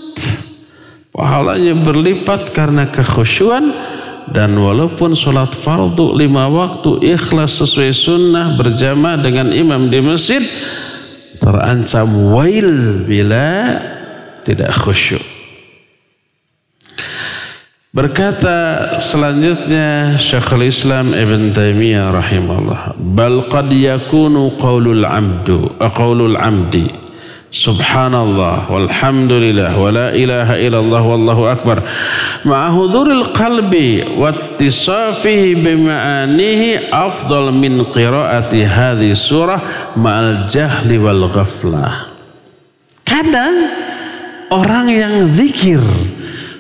Pahalanya berlipat karena kekhusyuan, dan walaupun sholat fardu 5 waktu ikhlas sesuai sunnah berjamaah dengan imam di masjid, terancam wail bila tidak khusyuk. Berkata selanjutnya Syekhul Islam Ibn Taimiyah rahimahullah, bal qad yakunu qaulul amdi subhanallah walhamdulillah wa la ilaha illallah wallahu akbar ma'a huduril qalbi wattisafihi bima'anihi afdal min qiraati hadhihi surah ma'al jahli wal ghaflah. Kadang orang yang zikir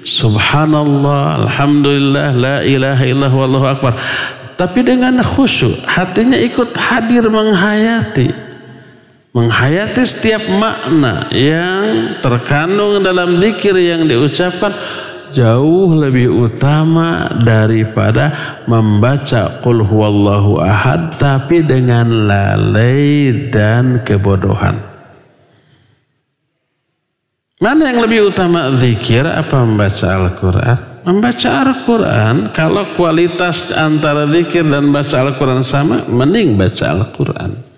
subhanallah alhamdulillah la ilaha illallah wallahu akbar tapi dengan khusyuk, hatinya ikut hadir menghayati setiap makna yang terkandung dalam zikir yang diucapkan, jauh lebih utama daripada membaca qul huwallahu ahad tapi dengan lalai dan kebodohan. Mana yang lebih utama, zikir apa membaca Al-Quran? Membaca Al-Quran, kalau kualitas antara zikir dan baca Al-Quran sama, mending baca Al-Quran.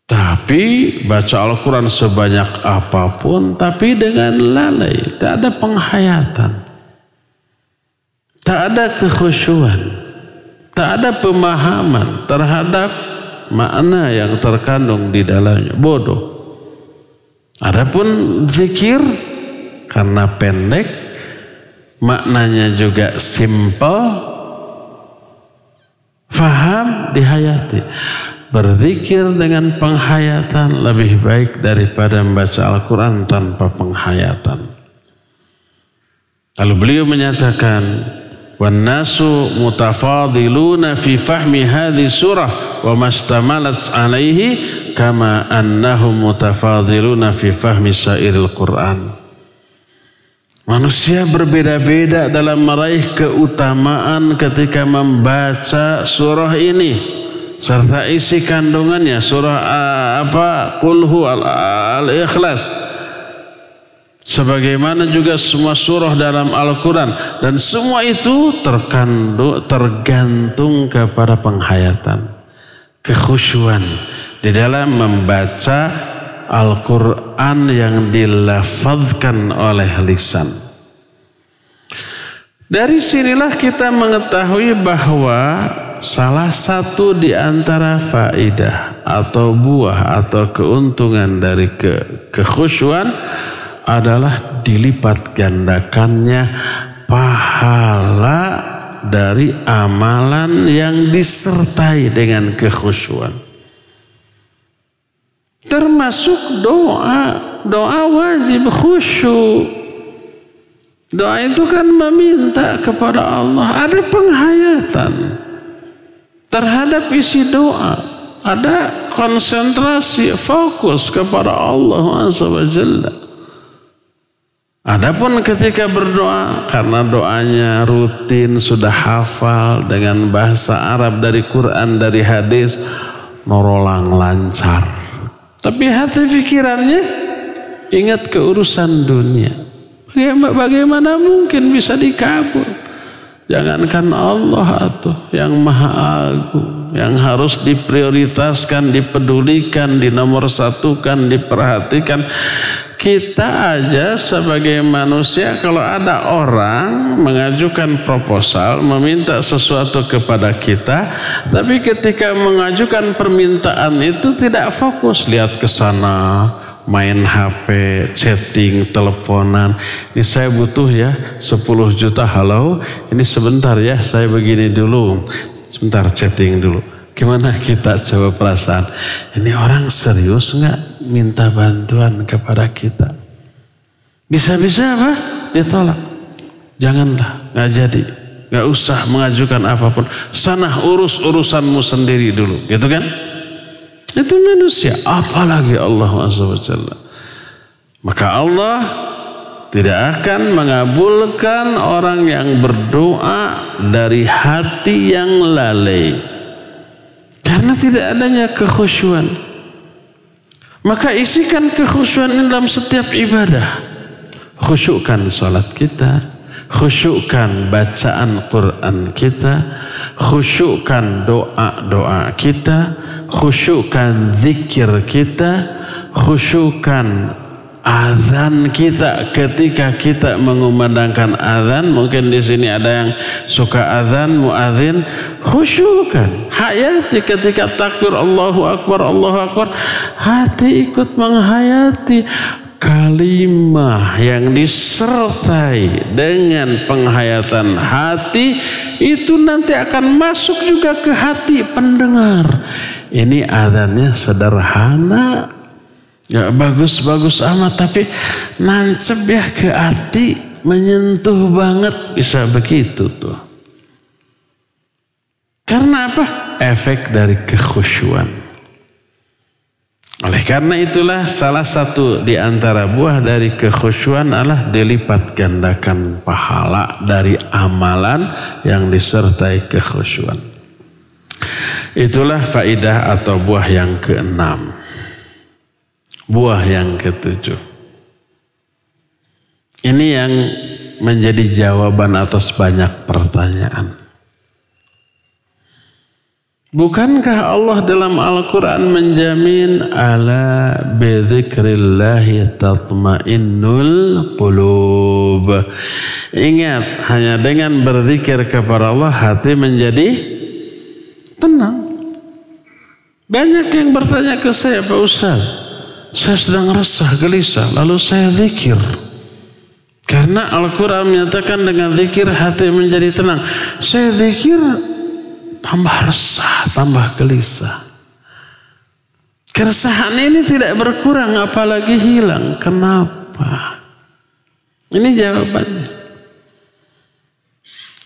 Tapi baca Al-Quran sebanyak apapun, tapi dengan lalai, tak ada penghayatan, tak ada kekhusyuan, tak ada pemahaman terhadap makna yang terkandung di dalamnya, bodoh. Adapun zikir karena pendek, maknanya juga simple, faham, dihayati. Berzikir dengan penghayatan lebih baik daripada membaca Al-Quran tanpa penghayatan. Lalu beliau menyatakan, "Wan-nasu mutafadiluna fi fahmi hadhihi surah wa mastamalat alaihi kama annahum mutafadiluna fi fahmi sairil Qur'an." Manusia berbeda-beda dalam meraih keutamaan ketika membaca surah ini. serta isi kandungannya, surah Qul Al-Ikhlas, sebagaimana juga semua surah dalam Al-Quran, dan semua itu tergantung kepada penghayatan, kekhusyuan di dalam membaca Al-Quran yang dilafadzkan oleh lisan. Dari sinilah kita mengetahui bahwa salah satu di antara faidah atau buah atau keuntungan dari kekhusyuan adalah dilipat gandakannya pahala dari amalan yang disertai dengan kekhusyuan. Termasuk doa wajib khusyuk. Doa itu kan meminta kepada Allah, ada penghayatan terhadap isi doa, ada konsentrasi, fokus kepada Allah Subhanahu. Adapun ketika berdoa, karena doanya rutin, sudah hafal dengan bahasa Arab dari Quran, dari hadis, norolang lancar. Tapi hati pikirannya ingat keurusan dunia. Bagaimana mungkin bisa dikabul? Jangankan Allah atuh yang maha agung, yang harus diprioritaskan, dipedulikan, dinomorsatukan, diperhatikan. Kita aja sebagai manusia, kalau ada orang mengajukan proposal, meminta sesuatu kepada kita, tapi ketika mengajukan permintaan itu tidak fokus, lihat ke sana, main HP, chatting, teleponan. Ini saya butuh ya 10 juta, halo, ini sebentar ya, saya begini dulu, sebentar chatting dulu. Gimana kita coba perasaan? Ini orang serius nggak minta bantuan kepada kita? Bisa-bisa apa? Ditolak. Janganlah, nggak jadi, nggak usah mengajukan apapun. Sana urus urusanmu sendiri dulu, gitu kan? Itu manusia, apalagi Allah SWT. Maka Allah tidak akan mengabulkan orang yang berdoa dari hati yang lalai, karena tidak adanya kekhusyuan. Maka isikan kekhusyuan dalam setiap ibadah. Khusyukkan salat kita, khusyukkan bacaan Quran kita, khusyukkan doa-doa kita, khusyukkan zikir kita, khusyukkan azan kita ketika kita mengumandangkan azan. Mungkin di sini ada yang suka azan, muadzin, khusyukkan. Hayati ketika takbir Allahu Akbar, Allahu Akbar, hati ikut menghayati. Kalimah yang disertai dengan penghayatan hati itu nanti akan masuk juga ke hati pendengar. Ini adanya sederhana, gak bagus-bagus amat, tapi nancep ya ke hati, menyentuh banget, bisa begitu tuh. Karena apa? Efek dari kekhusyuan. Oleh karena itulah salah satu di antara buah dari kekhusyuan adalah dilipat gandakan pahala dari amalan yang disertai kekhusyuan. Itulah faidah atau buah yang keenam. Buah yang ketujuh. Ini yang menjadi jawaban atas banyak pertanyaan. Bukankah Allah dalam Al-Quran menjamin ala bidzikrillahi tatmainnul qulub. Ingat, hanya dengan berzikir kepada Allah hati menjadi tenang. Banyak yang bertanya ke saya, Pak Ustaz, saya sedang resah, gelisah, lalu saya zikir. Karena Al-Quran menyatakan dengan zikir hati menjadi tenang. Saya zikir, tambah resah, tambah gelisah. Keresahan ini tidak berkurang, apalagi hilang. Kenapa? Ini jawabannya.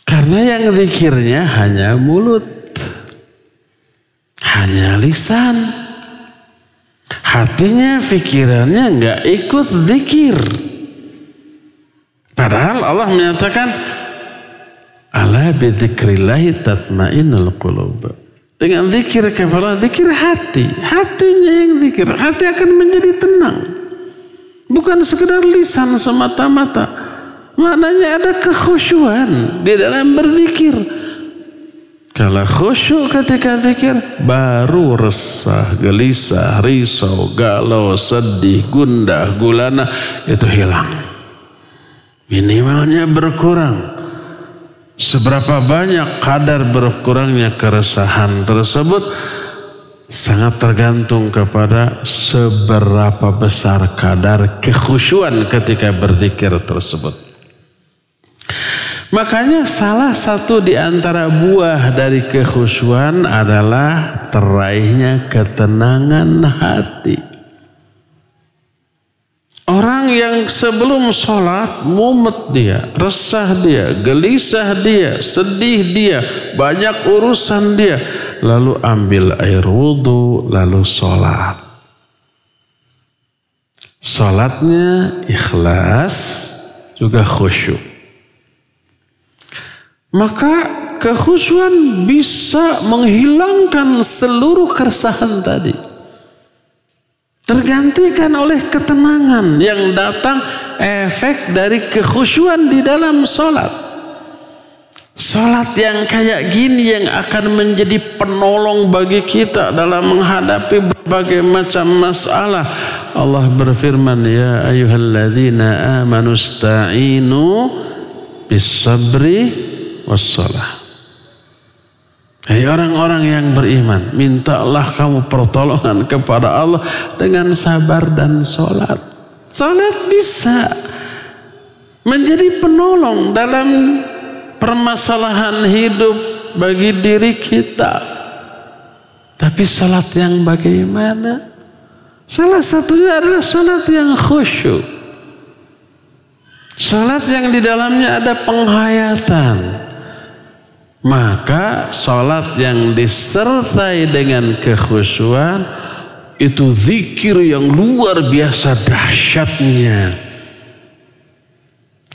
Karena yang zikirnya hanya mulut, hanya lisan. Hatinya, pikirannya nggak ikut zikir. Padahal Allah menyatakan ala bidzikrillahi tatmainnul qulub. Dengan zikir kepada zikir hatinya yang zikir, hati akan menjadi tenang. Bukan sekedar lisan semata-mata. Maknanya ada kekhusyuan di dalam berzikir. Kalau khusyuk ketika zikir, baru resah, gelisah, risau, galau, sedih, gundah, gulana itu hilang. Minimalnya berkurang. Seberapa banyak kadar berkurangnya keresahan tersebut sangat tergantung kepada seberapa besar kadar kekhusyuan ketika berzikir tersebut. Makanya salah satu di antara buah dari kekhusyuan adalah teraihnya ketenangan hati. Orang yang sebelum sholat mumet dia, resah dia, gelisah dia, sedih dia, banyak urusan dia. Lalu ambil air wudhu, lalu sholat. Sholatnya ikhlas, juga khusyuk. Maka kekhusyuan bisa menghilangkan seluruh keresahan tadi. Tergantikan oleh ketenangan yang datang efek dari kekhusyuan di dalam sholat. Sholat yang kayak gini yang akan menjadi penolong bagi kita dalam menghadapi berbagai macam masalah. Allah berfirman, ya ayyuhalladzina amanu ista'inu bis-sabri was-shalah. Hai orang-orang yang beriman, mintalah kamu pertolongan kepada Allah dengan sabar dan sholat. Sholat bisa menjadi penolong dalam permasalahan hidup bagi diri kita. Tapi sholat yang bagaimana? Salah satunya adalah sholat yang khusyuk. Sholat yang di dalamnya ada penghayatan. Maka sholat yang disertai dengan kekhusyuan itu zikir yang luar biasa dahsyatnya.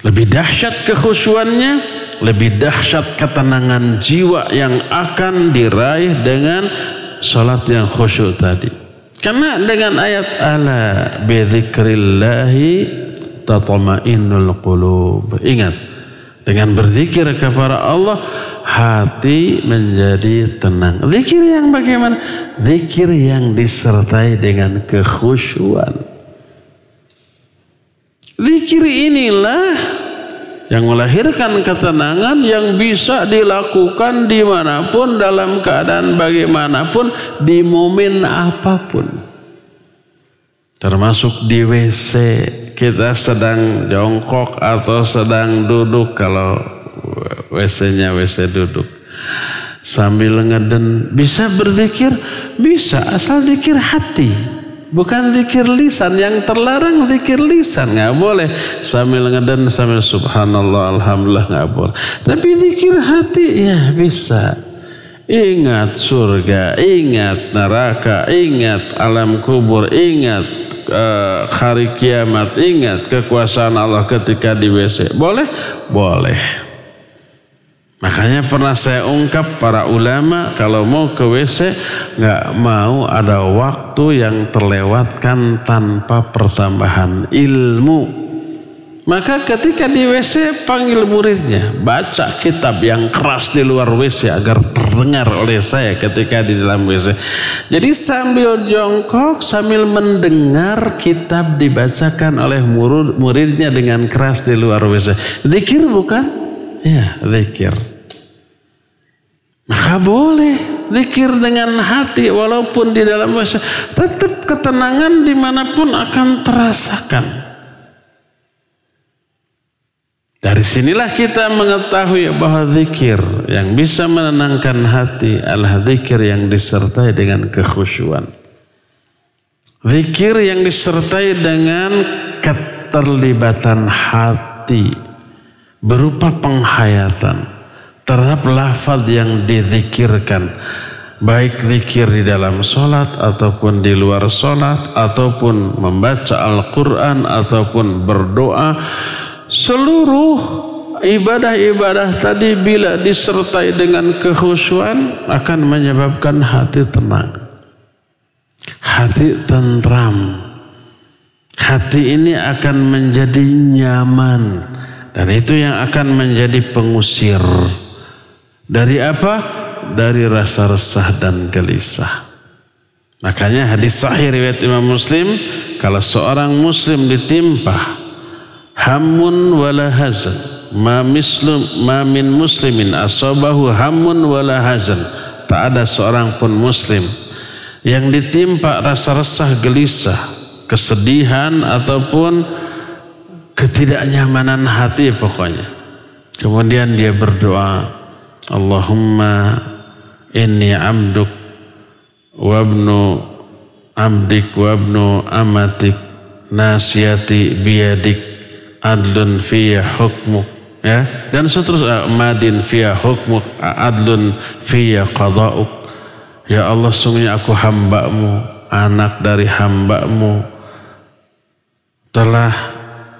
Lebih dahsyat kekhusyuannya, lebih dahsyat ketenangan jiwa yang akan diraih dengan sholat yang khusyuk tadi. Karena dengan ayat ala bidzikrillahi tatma'innul qulub. Ingat, dengan berzikir kepada Allah hati menjadi tenang. Zikir yang bagaimana? Zikir yang disertai dengan kekhusyuan. Zikir inilah yang melahirkan ketenangan yang bisa dilakukan dimanapun, dalam keadaan bagaimanapun, di momen apapun. Termasuk di WC, kita sedang jongkok atau sedang duduk, kalau WC-nya WC duduk, sambil ngeden, bisa berzikir, bisa, asal zikir hati, bukan zikir lisan. Yang terlarang zikir lisan, nggak boleh sambil ngeden sambil subhanallah alhamdulillah, nggak boleh. Tapi zikir hati ya bisa. Ingat surga, ingat neraka, ingat alam kubur, ingat hari kiamat, ingat kekuasaan Allah ketika di WC. Boleh? Boleh. Makanya pernah saya ungkap, para ulama kalau mau ke WC nggak mau ada waktu yang terlewatkan tanpa pertambahan ilmu. Maka ketika di WC panggil muridnya, baca kitab yang keras di luar WC agar terdengar oleh saya ketika di dalam WC. Jadi sambil jongkok, sambil mendengar kitab dibacakan oleh muridnya dengan keras di luar WC. Zikir bukan? Ya, zikir. Maka boleh zikir dengan hati walaupun di dalam WC. Tetap ketenangan dimanapun akan terasakan. Dari sinilah kita mengetahui bahwa zikir yang bisa menenangkan hati adalah zikir yang disertai dengan kekhusyuan. Zikir yang disertai dengan keterlibatan hati berupa penghayatan terhadap lafaz yang dizikirkan. Baik zikir di dalam sholat ataupun di luar sholat, ataupun membaca Al-Quran ataupun berdoa. Seluruh ibadah-ibadah tadi bila disertai dengan kekhusyuan akan menyebabkan hati tenang, hati tentram, hati ini akan menjadi nyaman, dan itu yang akan menjadi pengusir dari apa? Dari rasa resah dan gelisah. Makanya hadis sahih riwayat Imam Muslim, kalau seorang muslim ditimpa hammun wala hazan, ma min muslimin asabahu hammun wala hazan, tak ada seorang pun muslim yang ditimpa rasa resah, gelisah, kesedihan ataupun ketidaknyamanan hati pokoknya. Kemudian dia berdoa, Allahumma inni abduk wabnu abdik wabnu amatik nasiyati biyadik adlun fiyya hukmuk, ya, dan seterusnya, madin fiyya hukmuk adlun fiyya qada'uk. Ya Allah, sungguhnya aku hamba-Mu, anak dari hamba-Mu, telah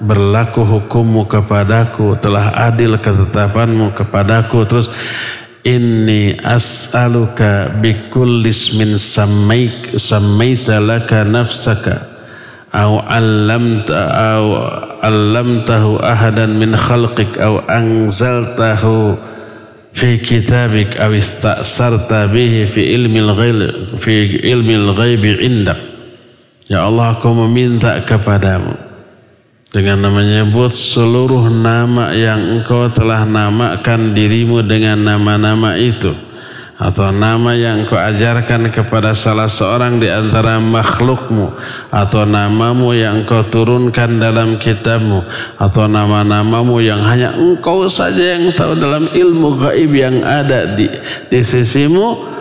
berlaku hukum-Mu kepadaku, telah adil ketetapan-Mu kepadaku. Terus inni as'aluka bikulli ismin sammaita laka nafsaka aw 'allamtahu ahadan min khalqik aw anzaltahu fi kitabik aw ista'sarta bihi fi ilmil ghaibi indak. Ya Allah, aku meminta kepadamu dengan menyebut seluruh nama yang Engkau telah namakan dirimu dengan nama-nama itu, atau nama yang Engkau ajarkan kepada salah seorang di antara makhluk-Mu, atau namamu yang Engkau turunkan dalam kitab-Mu, atau nama-namamu yang hanya Engkau saja yang tahu dalam ilmu gaib yang ada di sisimu.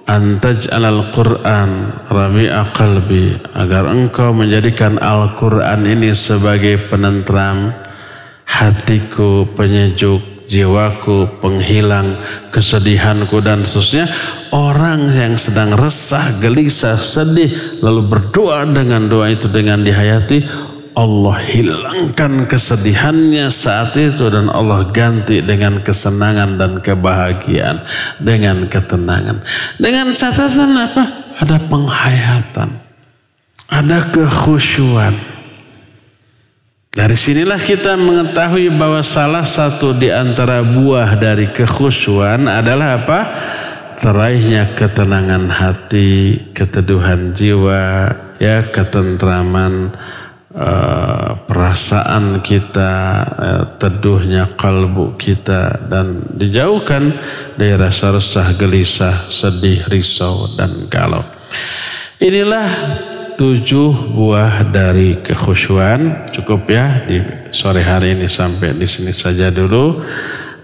Antaj'alal Qur'an rabi'a qalbi, agar Engkau menjadikan Al-Quran ini sebagai penentram hatiku, penyejuk jiwaku, penghilang kesedihanku dan seterusnya. Orang yang sedang resah, gelisah, sedih lalu berdoa dengan doa itu dengan dihayati, Allah hilangkan kesedihannya saat itu dan Allah ganti dengan kesenangan dan kebahagiaan, dengan ketenangan. Dengan catatan apa? Ada penghayatan, ada kekhusyuan. Dari sinilah kita mengetahui bahwa salah satu di antara buah dari kekhusyuan adalah apa? Teraihnya ketenangan hati, keteduhan jiwa, ya, ketentraman perasaan kita, teduhnya kalbu kita, dan dijauhkan dari rasa resah, gelisah, sedih, risau, dan galau. Inilah 7 buah dari kekhusyuan. Cukup ya di sore hari ini, sampai di sini saja dulu.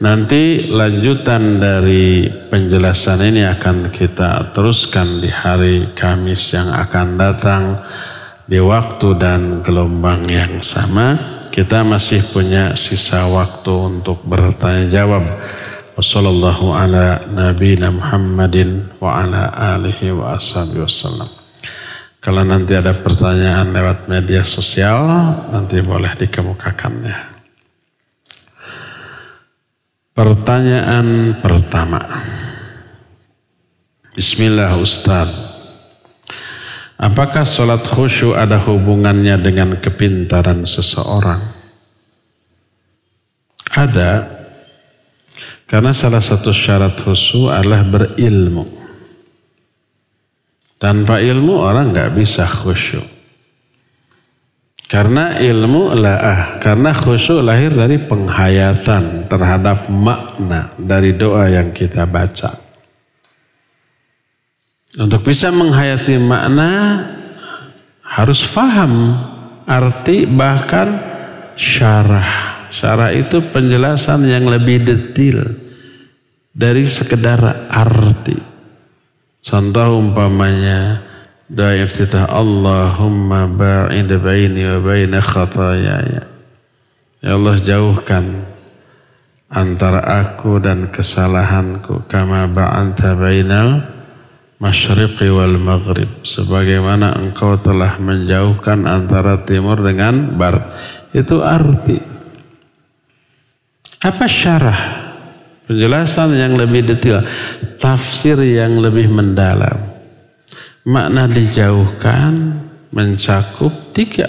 Nanti lanjutan dari penjelasan ini akan kita teruskan di hari Kamis yang akan datang, di waktu dan gelombang yang sama. Kita masih punya sisa waktu untuk bertanya jawab. Wassallallahu ala nabiyina Muhammadin wa ala alihi wa ashabihi wasallam. Kalau nanti ada pertanyaan lewat media sosial, nanti boleh dikemukakannya. Pertanyaan pertama. Bismillah Ustaz. Apakah sholat khusyuk ada hubungannya dengan kepintaran seseorang? Ada. Karena salah satu syarat khusyuk adalah berilmu. Tanpa ilmu orang nggak bisa khusyuk. Karena ilmu karena khusyuk lahir dari penghayatan terhadap makna dari doa yang kita baca. Untuk bisa menghayati makna harus faham arti, bahkan syarah. Syarah itu penjelasan yang lebih detail dari sekedar arti. Contoh umpamanya doa iftitah, Allahumma ba'id baini wa baina khatayaya. Ya Allah, jauhkan antara aku dan kesalahanku, kama ba'anta bainal masyriqi wal maghrib, sebagaimana engkau telah menjauhkan antara timur dengan barat. Itu arti. Apa syarah? Penjelasan yang lebih detail, tafsir yang lebih mendalam. Makna dijauhkan mencakup 3.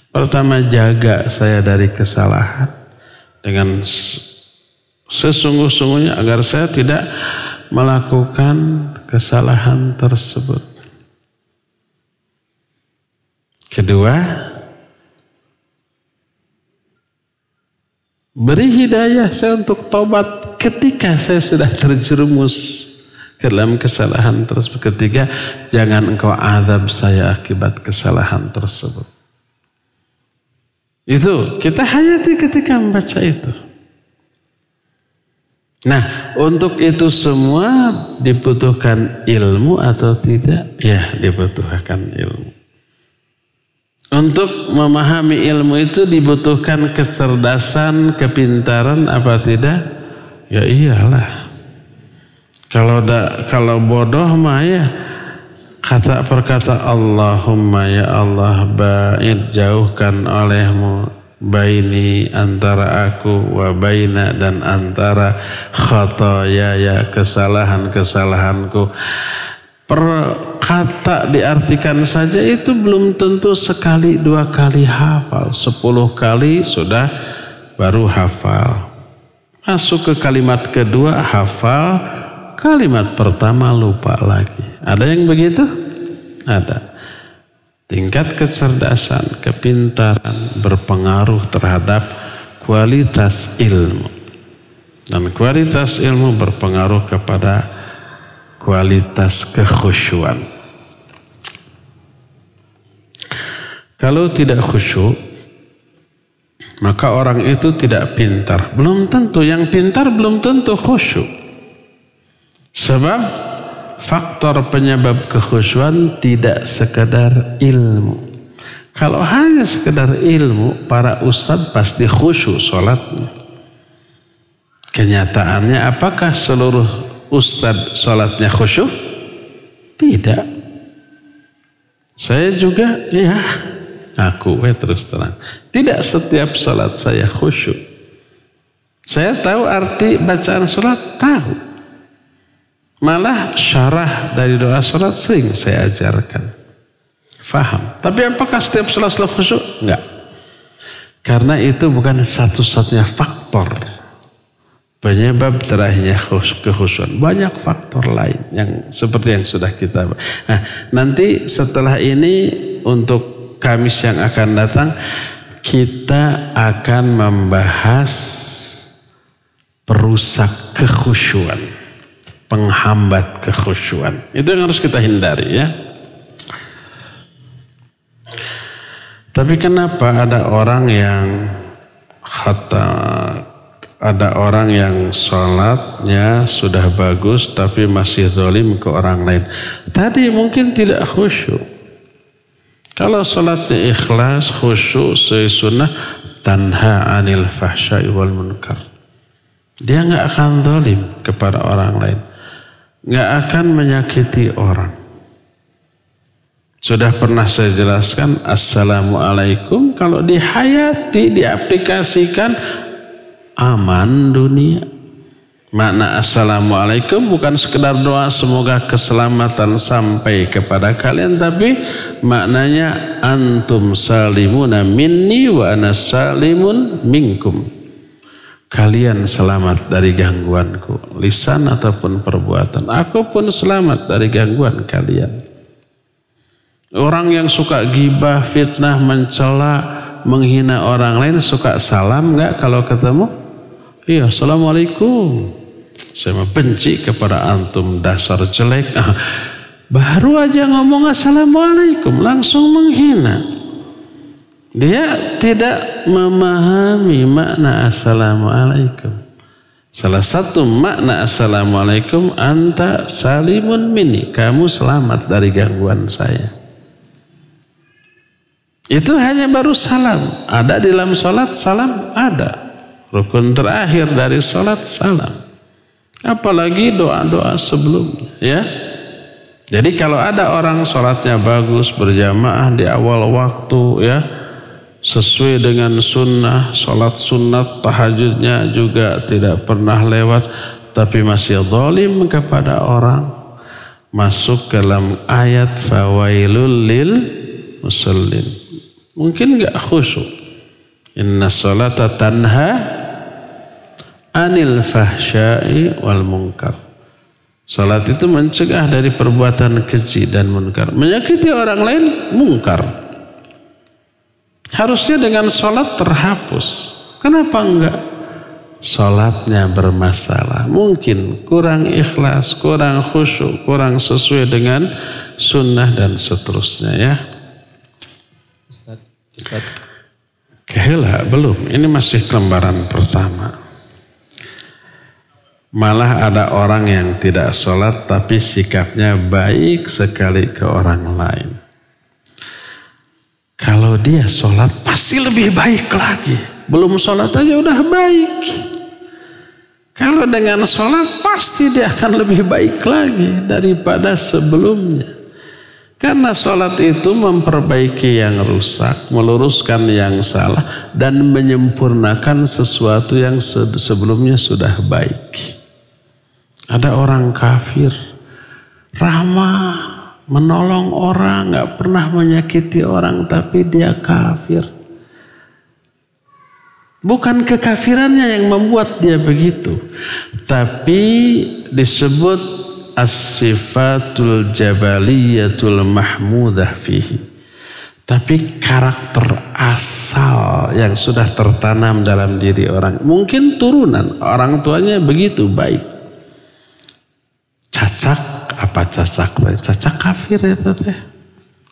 Pertama, jaga saya dari kesalahan dengan sesungguh-sungguhnya agar saya tidak melakukan kesalahan tersebut. Kedua, beri hidayah saya untuk tobat ketika saya sudah terjerumus ke dalam kesalahan tersebut. Ketiga, jangan engkau azab saya akibat kesalahan tersebut. Itu kita hayati ketika membaca itu. Nah, untuk itu semua dibutuhkan ilmu atau tidak? Ya, dibutuhkan ilmu. Untuk memahami ilmu itu dibutuhkan kecerdasan, kepintaran apa tidak? Ya iyalah. Kalau bodoh mah ya kata perkata Allahumma ya Allah ba'id jauhkan olehmu baini antara aku wa baina dan antara khotoyaya kesalahanku. Kata diartikan saja itu belum tentu sekali 2 kali hafal. 10 kali sudah baru hafal. Masuk ke kalimat kedua hafal. Kalimat pertama lupa lagi. Ada yang begitu? Ada. Tingkat kecerdasan, kepintaran berpengaruh terhadap kualitas ilmu. Dan kualitas ilmu berpengaruh kepada kualitas kekhusyuan. Kalau tidak khusyuk, maka orang itu tidak pintar. Belum tentu, yang pintar belum tentu khusyuk. Sebab faktor penyebab kekhusyuan tidak sekedar ilmu. Kalau hanya sekedar ilmu, para ustadz pasti khusyuk sholatnya. Kenyataannya apakah seluruh ustadz sholatnya khusyuk? Tidak. Saya juga ya aku terus terang. Tidak setiap sholat saya khusyuk. Saya tahu arti bacaan sholat, tahu. Malah syarah dari doa sholat sering saya ajarkan. Faham. Tapi apakah setiap sholat selalu khusyuk? Enggak. Karena itu bukan satu-satunya faktor penyebab terakhirnya kekhusyuan. Banyak faktor lain yang seperti yang sudah kita bahas. Nah, nanti setelah ini untuk Kamis yang akan datang kita akan membahas perusak kekhusyuan, penghambat kekhusyuan. Itu yang harus kita hindari ya. Tapi kenapa ada orang yang ada orang yang sholatnya sudah bagus tapi masih zalim ke orang lain. Tadi mungkin tidak khusyuk. Kalau sholatnya ikhlas, khusyuk, sesuai sunnah, tanha anil fahsya'i wal munkar. Dia nggak akan zalim kepada orang lain. Nggak akan menyakiti orang. Sudah pernah saya jelaskan, assalamualaikum kalau dihayati, diaplikasikan, aman dunia. Makna assalamualaikum bukan sekedar doa semoga keselamatan sampai kepada kalian, tapi maknanya antum salimuna minni wa ana salimun minkum. Kalian selamat dari gangguanku, lisan ataupun perbuatan. Aku pun selamat dari gangguan kalian. Orang yang suka gibah, fitnah, mencela, menghina orang lain, suka salam enggak kalau ketemu? Iya, assalamualaikum. Saya benci kepada antum, dasar jelek. Baru aja ngomong assalamualaikum, langsung menghina. Dia tidak memahami makna assalamualaikum. Salah satu makna assalamualaikum, anta salimun minni, kamu selamat dari gangguan saya. Itu hanya baru salam. Ada di dalam sholat salam? Ada. Rukun terakhir dari sholat salam. Apalagi doa-doa sebelumnya. Ya. Jadi kalau ada orang sholatnya bagus, berjamaah di awal waktu, ya, sesuai dengan sunnah, sholat sunat, tahajudnya juga tidak pernah lewat, tapi masih zalim kepada orang, masuk dalam ayat fawailul lil musallin. Mungkin enggak khusyuk. Inna sholata tanha anil fahsya'i wal munkar. Salat itu mencegah dari perbuatan keji dan munkar. Menyakiti orang lain munkar. Harusnya dengan salat terhapus. Kenapa enggak? Salatnya bermasalah. Mungkin kurang ikhlas, kurang khusyuk, kurang sesuai dengan sunnah dan seterusnya ya. Ustaz. Kehela belum. Ini masih lembaran pertama. Malah ada orang yang tidak sholat tapi sikapnya baik sekali ke orang lain. Kalau dia sholat pasti lebih baik lagi. Belum sholat aja udah baik. Kalau dengan sholat pasti dia akan lebih baik lagi daripada sebelumnya. Karena sholat itu memperbaiki yang rusak, meluruskan yang salah, dan menyempurnakan sesuatu yang sebelumnya sudah baik. Ada orang kafir, ramah, menolong orang, gak pernah menyakiti orang, tapi dia kafir. Bukan kekafirannya yang membuat dia begitu, tapi disebut as-sifatul jabaliyatul mahmudah fihi. Tapi karakter asal yang sudah tertanam dalam diri orang. Mungkin turunan, orang tuanya begitu baik. Cacak, apa cacak? Cacak kafir ya teh.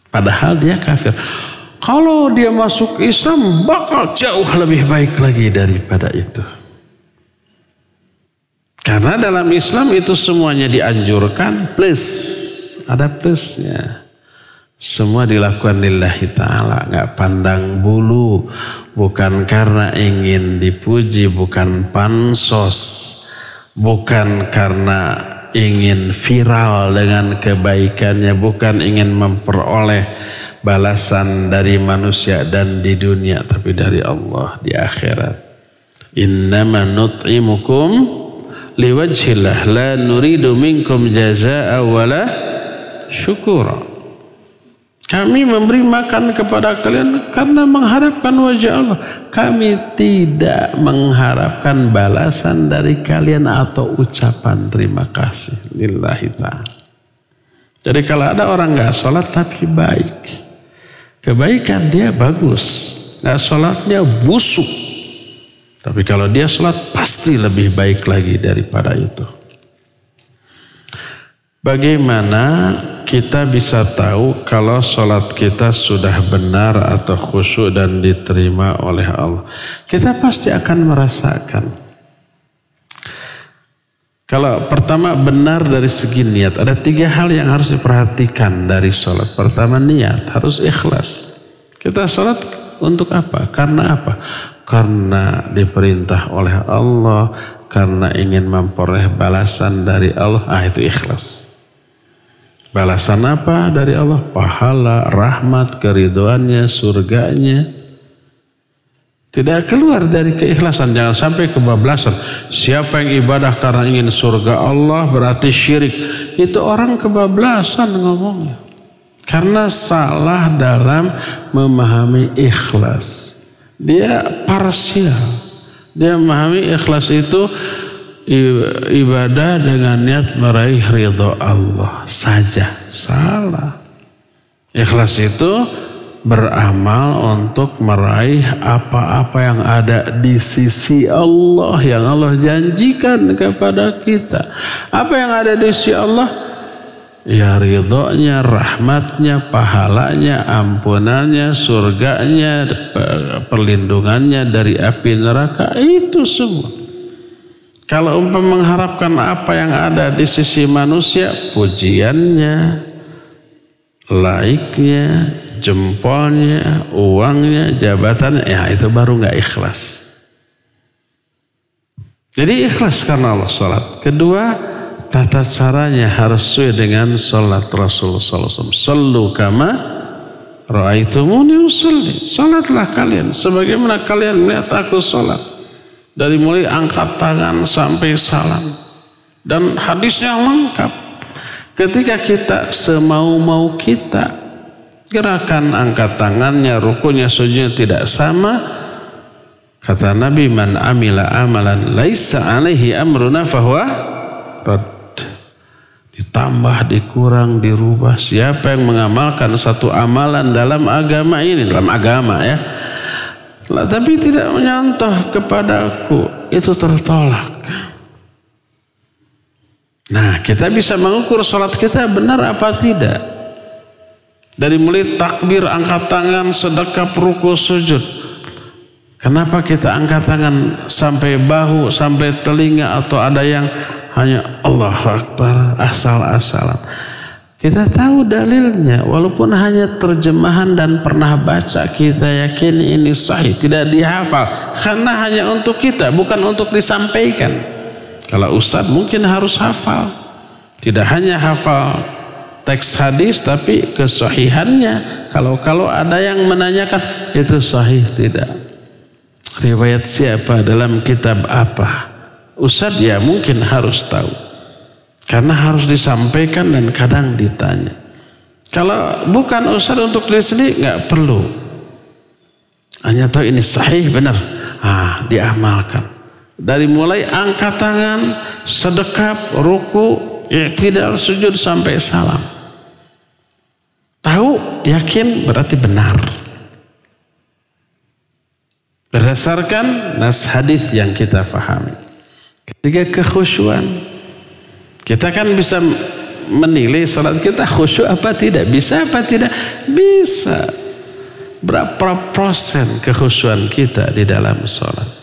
Padahal dia kafir. Kalau dia masuk Islam bakal jauh lebih baik lagi daripada itu. Karena dalam Islam itu semuanya dianjurkan plus. Ada plusnya. Semua dilakukan lillahi ta'ala. Gak pandang bulu. Bukan karena ingin dipuji. Bukan pansos. Bukan karena ingin viral dengan kebaikannya, bukan ingin memperoleh balasan dari manusia dan di dunia, tapi dari Allah di akhirat. Innama nut'imukum liwajhillah la nuridu minkum jazaa'a wala syukura. Kami memberi makan kepada kalian karena mengharapkan wajah Allah. Kami tidak mengharapkan balasan dari kalian atau ucapan terima kasih. Lillahi ta'ala. Jadi kalau ada orang gak sholat tapi baik. Kebaikan dia bagus. Gak sholatnya busuk. Tapi kalau dia sholat pasti lebih baik lagi daripada itu. Bagaimana kita bisa tahu kalau sholat kita sudah benar atau khusyuk dan diterima oleh Allah? Kita pasti akan merasakan. Kalau pertama benar dari segi niat, ada 3 hal yang harus diperhatikan dari sholat. Pertama niat, harus ikhlas. Kita sholat untuk apa? Karena apa? Karena diperintah oleh Allah, karena ingin memperoleh balasan dari Allah. Itu ikhlas. Balasan apa dari Allah? Pahala, rahmat, keridhoannya, surganya. Tidak keluar dari keikhlasan. Jangan sampai kebablasan. Siapa yang ibadah karena ingin surga Allah berarti syirik. Itu orang kebablasan ngomongnya. Karena salah dalam memahami ikhlas. Dia parsial. Dia memahami ikhlas itu ibadah dengan niat meraih ridho Allah saja. Salah. Ikhlas itu beramal untuk meraih apa-apa yang ada di sisi Allah, yang Allah janjikan kepada kita. Apa yang ada di sisi Allah? Ya ridhonya, rahmatnya, pahalanya, ampunannya, surganya, perlindungannya dari api neraka. Itu semua. Kalau mengharapkan apa yang ada di sisi manusia, pujiannya, laiknya, jempolnya, uangnya, jabatannya, ya itu baru nggak ikhlas. Jadi ikhlas karena Allah sholat. Kedua, tata caranya harus sesuai dengan sholat Rasulullah SAW. Sallu kama Ra'aitumuni usolli, salatlah kalian sebagaimana kalian melihat aku salat. Dari mulai angkat tangan sampai salam. Dan hadisnya lengkap. Ketika kita semau-mau kita, gerakan angkat tangannya, rukunya, sujudnya tidak sama. Kata Nabi, man amila amalan laisa alaihi amruna fahuwa rad. Ditambah, dikurang, dirubah. Siapa yang mengamalkan satu amalan dalam agama ini, dalam agama ya, tapi tidak menyontoh kepadaku, itu tertolak. Nah, kita bisa mengukur sholat kita benar apa tidak. Dari mulai takbir, angkat tangan, sedekap, ruku, sujud. Kenapa kita angkat tangan sampai bahu, sampai telinga, atau ada yang hanya Allahu Akbar, asal-asalan. Kita tahu dalilnya, walaupun hanya terjemahan dan pernah baca, kita yakin ini sahih, tidak dihafal. Karena hanya untuk kita, bukan untuk disampaikan. Kalau ustadz mungkin harus hafal. Tidak hanya hafal teks hadis, tapi kesahihannya. Kalau ada yang menanyakan, itu sahih tidak? Riwayat siapa, dalam kitab apa? Ustadz ya mungkin harus tahu. Karena harus disampaikan dan kadang ditanya. Kalau bukan ustadz untuk diri sendiri nggak perlu. Hanya tahu ini sahih benar. Diamalkan. Dari mulai angkat tangan, sedekap, ruku, i'tidal, sujud sampai salam. Tahu, yakin berarti benar. Berdasarkan nas hadis yang kita fahami. Ketika kekhusyuan, kita kan bisa menilai sholat kita khusyuk apa tidak. Bisa apa tidak? Bisa. Berapa persen kekhusyuan kita di dalam sholat?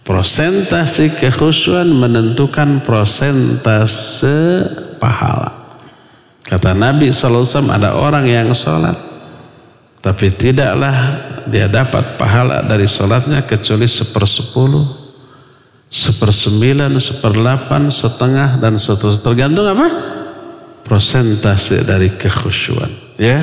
Prosentase kekhusyuan menentukan prosentase pahala. Kata Nabi SAW, ada orang yang sholat, tapi tidaklah dia dapat pahala dari sholatnya kecuali 1/10. 1/9, 1/8, setengah, dan seterusnya. Tergantung apa? Prosentase dari kekhusyuan. Ya,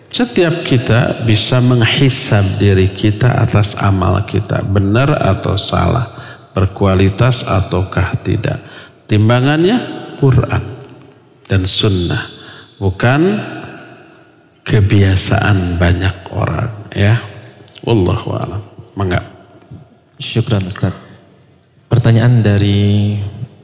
setiap kita bisa menghisab diri kita atas amal kita, benar atau salah, berkualitas ataukah tidak. Timbangannya Quran dan Sunnah, bukan kebiasaan banyak orang. Ya, wallahu a'lam. Mangga. Syukran Ustaz. Pertanyaan dari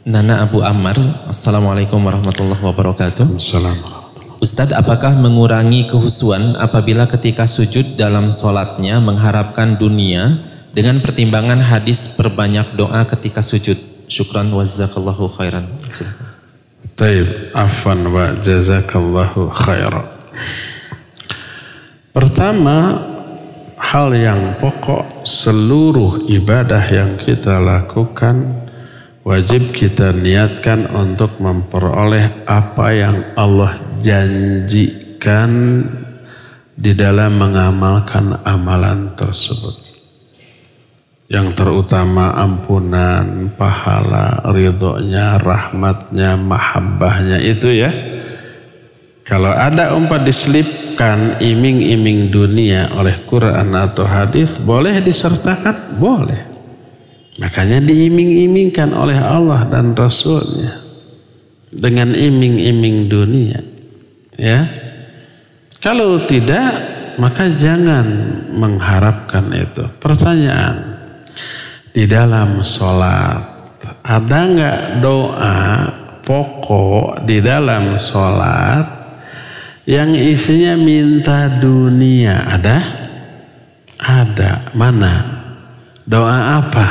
Nana Abu Ammar. Assalamualaikum warahmatullahi wabarakatuh. Assalamualaikum. Ustadz, apakah mengurangi kehusuan apabila ketika sujud dalam sholatnya mengharapkan dunia dengan pertimbangan hadis perbanyak doa ketika sujud? Syukran wa jazakallahu khairan. Taib, afwan wa jazakallahu khairan. Pertama, hal yang pokok, seluruh ibadah yang kita lakukan wajib kita niatkan untuk memperoleh apa yang Allah janjikan di dalam mengamalkan amalan tersebut. Yang terutama ampunan, pahala, ridhonya, rahmatnya, mahabbahnya itu ya. Kalau ada umpah diselipkan iming-iming dunia oleh Quran atau hadis, boleh disertakan? Boleh. Makanya diiming-imingkan oleh Allah dan Rasulnya dengan iming-iming dunia. Ya. Kalau tidak, maka jangan mengharapkan itu. Pertanyaan, di dalam sholat ada nggak doa pokok di dalam sholat yang isinya minta dunia? Ada? Ada. Mana? Doa apa?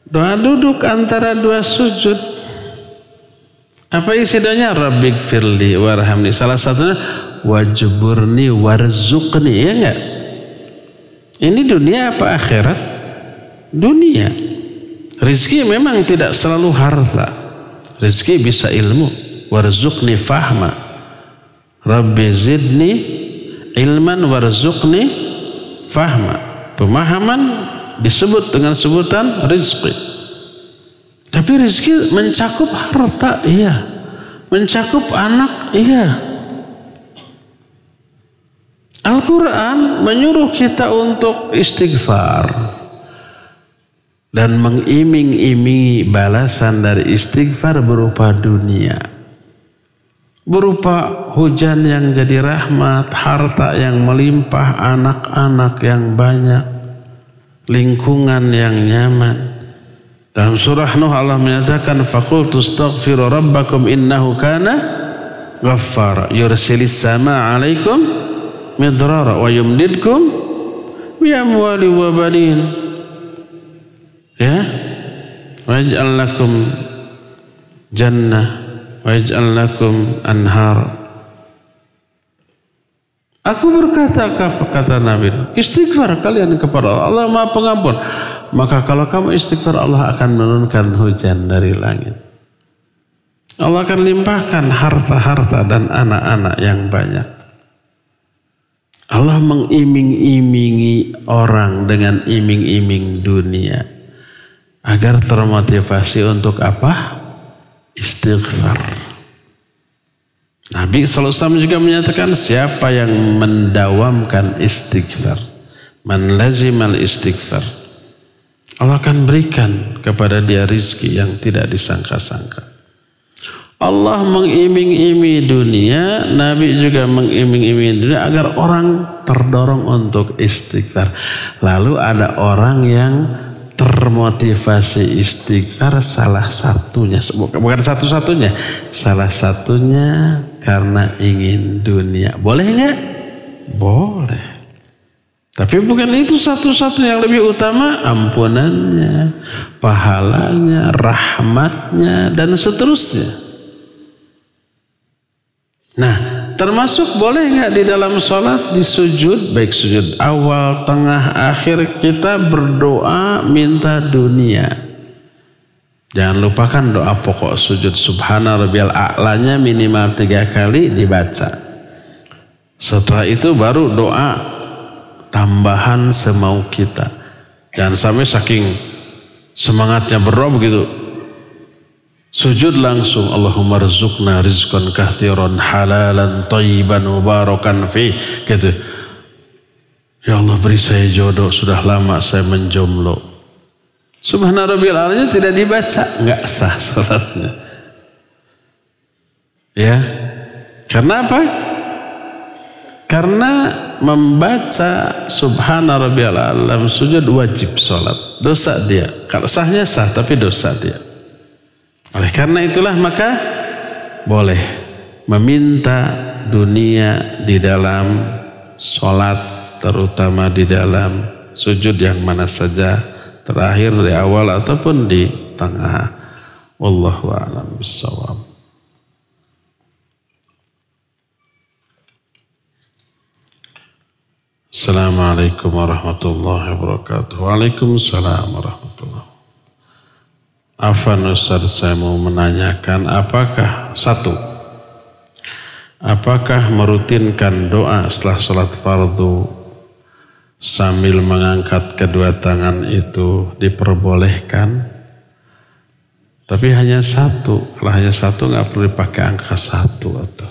Doa duduk antara dua sujud. Apa isi doanya? Rabbighfirli warhamni. Salah satunya wajburni warzuqni. Ya enggak? Ini dunia apa akhirat? Dunia. Rizki memang tidak selalu harta. Rizki bisa ilmu. Warzuqni fahma. Rabbi zidni ilman warzuqni fahma. Pemahaman disebut dengan sebutan rizki. Tapi rizki mencakup harta, iya. Mencakup anak, iya. Al-Quran menyuruh kita untuk istighfar dan mengiming-imingi balasan dari istighfar berupa dunia, berupa hujan yang jadi rahmat, harta yang melimpah, anak-anak yang banyak, lingkungan yang nyaman. Dalam surah Nuh Allah menyatakan faqultu astaghfiru rabbakum innahu kana ghaffara yursilis samaa 'alaikum midrara wa yumdidkum bi amwali wa banin. Ya, waj'al lakum jannah waj'al lakum anhar. Aku berkata, kata Nabi, istighfar kalian kepada Allah, Allah Maha Pengampun. Maka kalau kamu istighfar, Allah akan menurunkan hujan dari langit. Allah akan limpahkan harta-harta dan anak-anak yang banyak. Allah mengiming-imingi orang dengan iming-iming dunia agar termotivasi untuk apa? Istighfar. Nabi SAW juga menyatakan siapa yang mendawamkan istighfar, man lazimal istighfar, Allah akan berikan kepada dia rizki yang tidak disangka-sangka. Allah mengiming-imingi dunia, Nabi juga mengiming-imingi dunia agar orang terdorong untuk istighfar. Lalu ada orang yang termotivasi istighfar salah satunya, bukan satu-satunya, salah satunya karena ingin dunia. Boleh nggak? Boleh. Tapi bukan itu satu-satunya, yang lebih utama ampunannya, pahalanya, rahmatnya, dan seterusnya. Nah, termasuk boleh nggak di dalam sholat, di sujud, baik sujud awal, tengah, akhir, kita berdoa minta dunia. Jangan lupakan doa pokok sujud, subhana rabbiyal a'lanya minimal 3 kali dibaca. Setelah itu baru doa tambahan semau kita. Jangan sampai saking semangatnya berdoa begitu, sujud langsung Allahumma rizukna rizqan kathiran halalan thayyiban mubarakan fi, gitu. Ya Allah, beri saya jodoh, sudah lama saya menjomblo. Subhana rabbiyal a'lanya tidak dibaca, enggak sah salatnya. Ya. Karena apa? Karena membaca subhana rabbiyal a'la sujud wajib salat. Dosa dia. Kalau sahnya sah, tapi dosa dia. Oleh karena itulah maka boleh meminta dunia di dalam sholat, terutama di dalam sujud yang mana saja, terakhir, di awal ataupun di tengah. Wallahu a'lam bishawab. Assalamualaikum warahmatullahi wabarakatuh. Waalaikumsalam warahmatullahi wabarakatuh. Afan Ustaz, saya mau menanyakan apakah merutinkan doa setelah sholat fardu sambil mengangkat kedua tangan itu diperbolehkan? Tapi hanya satu. Kalau hanya satu nggak perlu dipakai angka 1 atau.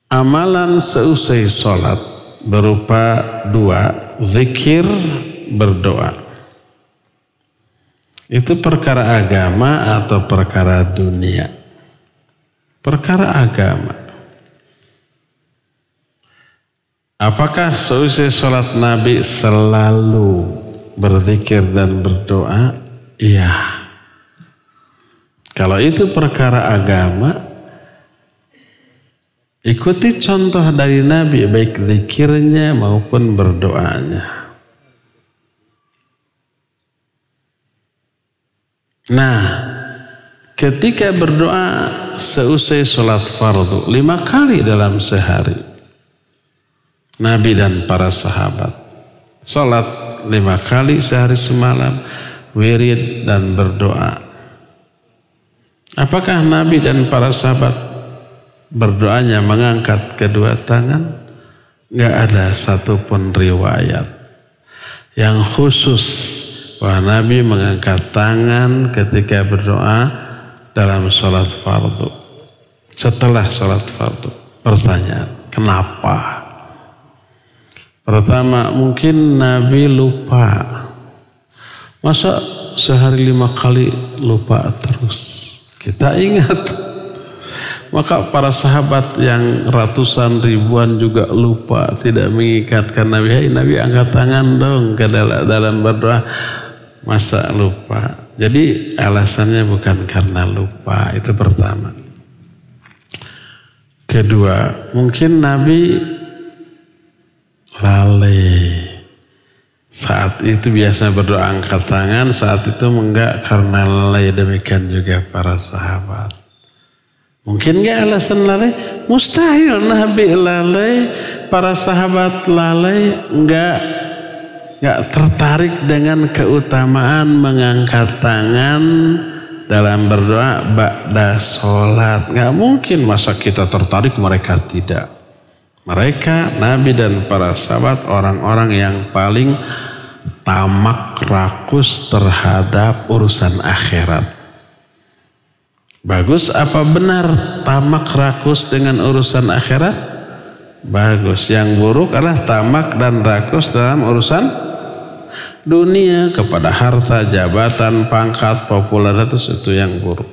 Amalan seusai sholat berupa 2, zikir, berdoa. Itu perkara agama atau perkara dunia? Perkara agama. Apakah seusai sholat Nabi selalu berzikir dan berdoa? Iya. Kalau itu perkara agama, ikuti contoh dari Nabi, baik zikirnya maupun berdoanya. Nah, ketika berdoa seusai sholat fardu 5 kali dalam sehari, Nabi dan para sahabat sholat 5 kali sehari semalam, wirid dan berdoa. Apakah Nabi dan para sahabat berdoanya mengangkat kedua tangan? Nggak ada satupun riwayat yang khusus bahwa Nabi mengangkat tangan ketika berdoa dalam sholat fardu. setelah sholat fardu. Pertanyaan, kenapa? Pertama, mungkin Nabi lupa. Masa sehari 5 kali lupa terus? Kita ingat. Maka para sahabat yang ratusan ribuan juga lupa, tidak mengingatkan Nabi. Hai Nabi, angkat tangan dong ke dalam berdoa. Masa lupa? Jadi alasannya bukan karena lupa, itu pertama. Kedua, mungkin Nabi lalai. Saat itu biasa berdoa angkat tangan, saat itu enggak karena lalai. Demikian juga para sahabat. Mungkin enggak alasan lalai? Mustahil Nabi lalai, para sahabat lalai, enggak tertarik dengan keutamaan mengangkat tangan dalam berdoa ba'da sholat. Nggak mungkin, masa kita tertarik mereka tidak. Mereka, Nabi dan para sahabat, orang-orang yang paling tamak rakus terhadap urusan akhirat. Bagus apa benar tamak rakus dengan urusan akhirat? Bagus. Yang buruk adalah tamak dan rakus dalam urusan dunia, kepada harta, jabatan, pangkat, popularitas, itu yang buruk.